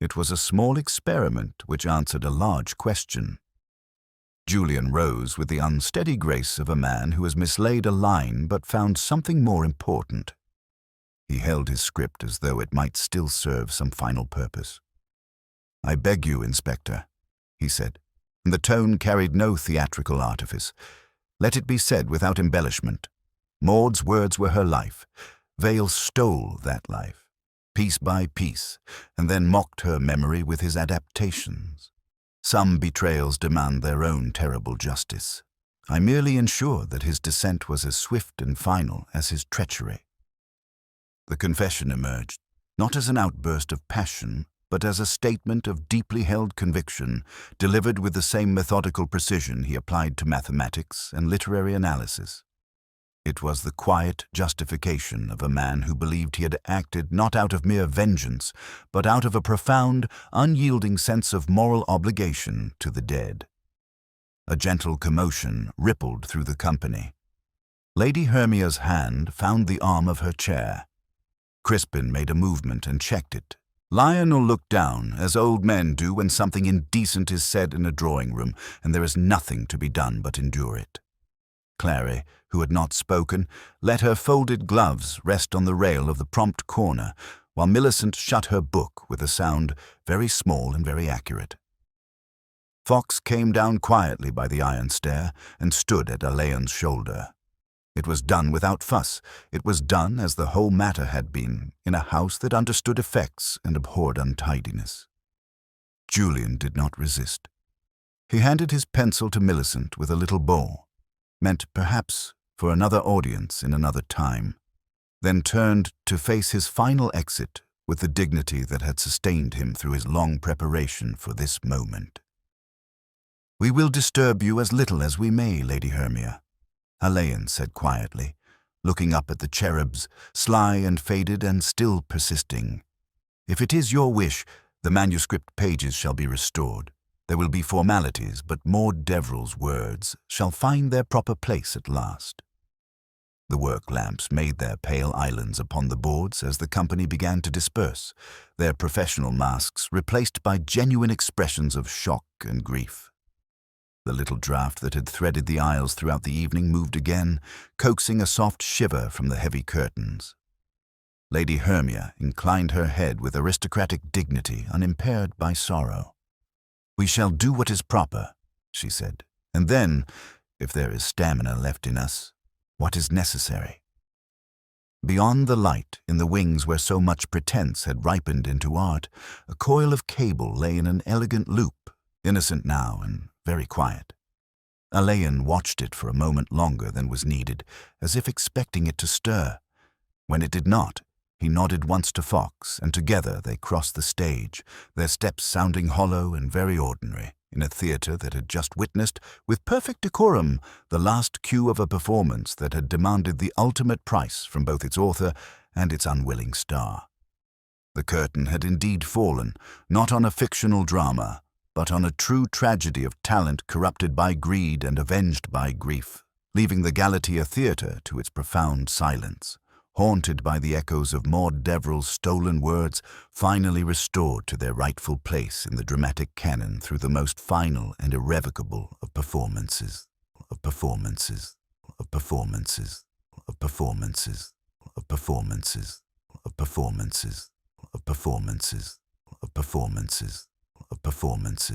It was a small experiment which answered a large question. Julian rose with the unsteady grace of a man who has mislaid a line but found something more important. He held his script as though it might still serve some final purpose. "I beg you, Inspector," he said, and the tone carried no theatrical artifice. "Let it be said without embellishment. Maud's words were her life. Vale stole that life, piece by piece, and then mocked her memory with his adaptations. Some betrayals demand their own terrible justice. I merely ensure that his descent was as swift and final as his treachery." The confession emerged, not as an outburst of passion, but as a statement of deeply held conviction, delivered with the same methodical precision he applied to mathematics and literary analysis. It was the quiet justification of a man who believed he had acted not out of mere vengeance, but out of a profound, unyielding sense of moral obligation to the dead. A gentle commotion rippled through the company. Lady Hermia's hand found the arm of her chair. Crispin made a movement and checked it. Lionel looked down, as old men do when something indecent is said in a drawing-room, and there is nothing to be done but endure it. Clary, who had not spoken, let her folded gloves rest on the rail of the prompt corner, while Millicent shut her book with a sound very small and very accurate. Fox came down quietly by the iron stair and stood at Alleyn's shoulder. It was done without fuss. It was done as the whole matter had been, in a house that understood effects and abhorred untidiness. Julian did not resist. He handed his pencil to Millicent with a little bow, meant perhaps for another audience in another time, then turned to face his final exit with the dignity that had sustained him through his long preparation for this moment. "We will disturb you as little as we may, Lady Hermia," Alleyn said quietly, looking up at the cherubs, sly and faded and still persisting. "If it is your wish, the manuscript pages shall be restored. There will be formalities, but Maud Deverell's words shall find their proper place at last." The work lamps made their pale islands upon the boards as the company began to disperse, their professional masks replaced by genuine expressions of shock and grief. The little draught that had threaded the aisles throughout the evening moved again, coaxing a soft shiver from the heavy curtains. Lady Hermia inclined her head with aristocratic dignity unimpaired by sorrow. "We shall do what is proper," she said, "and then, if there is stamina left in us, what is necessary." Beyond the light, in the wings where so much pretense had ripened into art, a coil of cable lay in an elegant loop, innocent now and very quiet. Alleyn watched it for a moment longer than was needed, as if expecting it to stir. When it did not, he nodded once to Fox, and together they crossed the stage, their steps sounding hollow and very ordinary, in a theatre that had just witnessed, with perfect decorum, the last cue of a performance that had demanded the ultimate price from both its author and its unwilling star. The curtain had indeed fallen, not on a fictional drama, but on a true tragedy of talent corrupted by greed and avenged by grief, leaving the Galatea Theatre to its profound silence, haunted by the echoes of Maud Deverell's stolen words, finally restored to their rightful place in the dramatic canon through the most final and irrevocable of performances, of performances, of performances, of performances, of performances, of performances, of performances, of performances, of performances.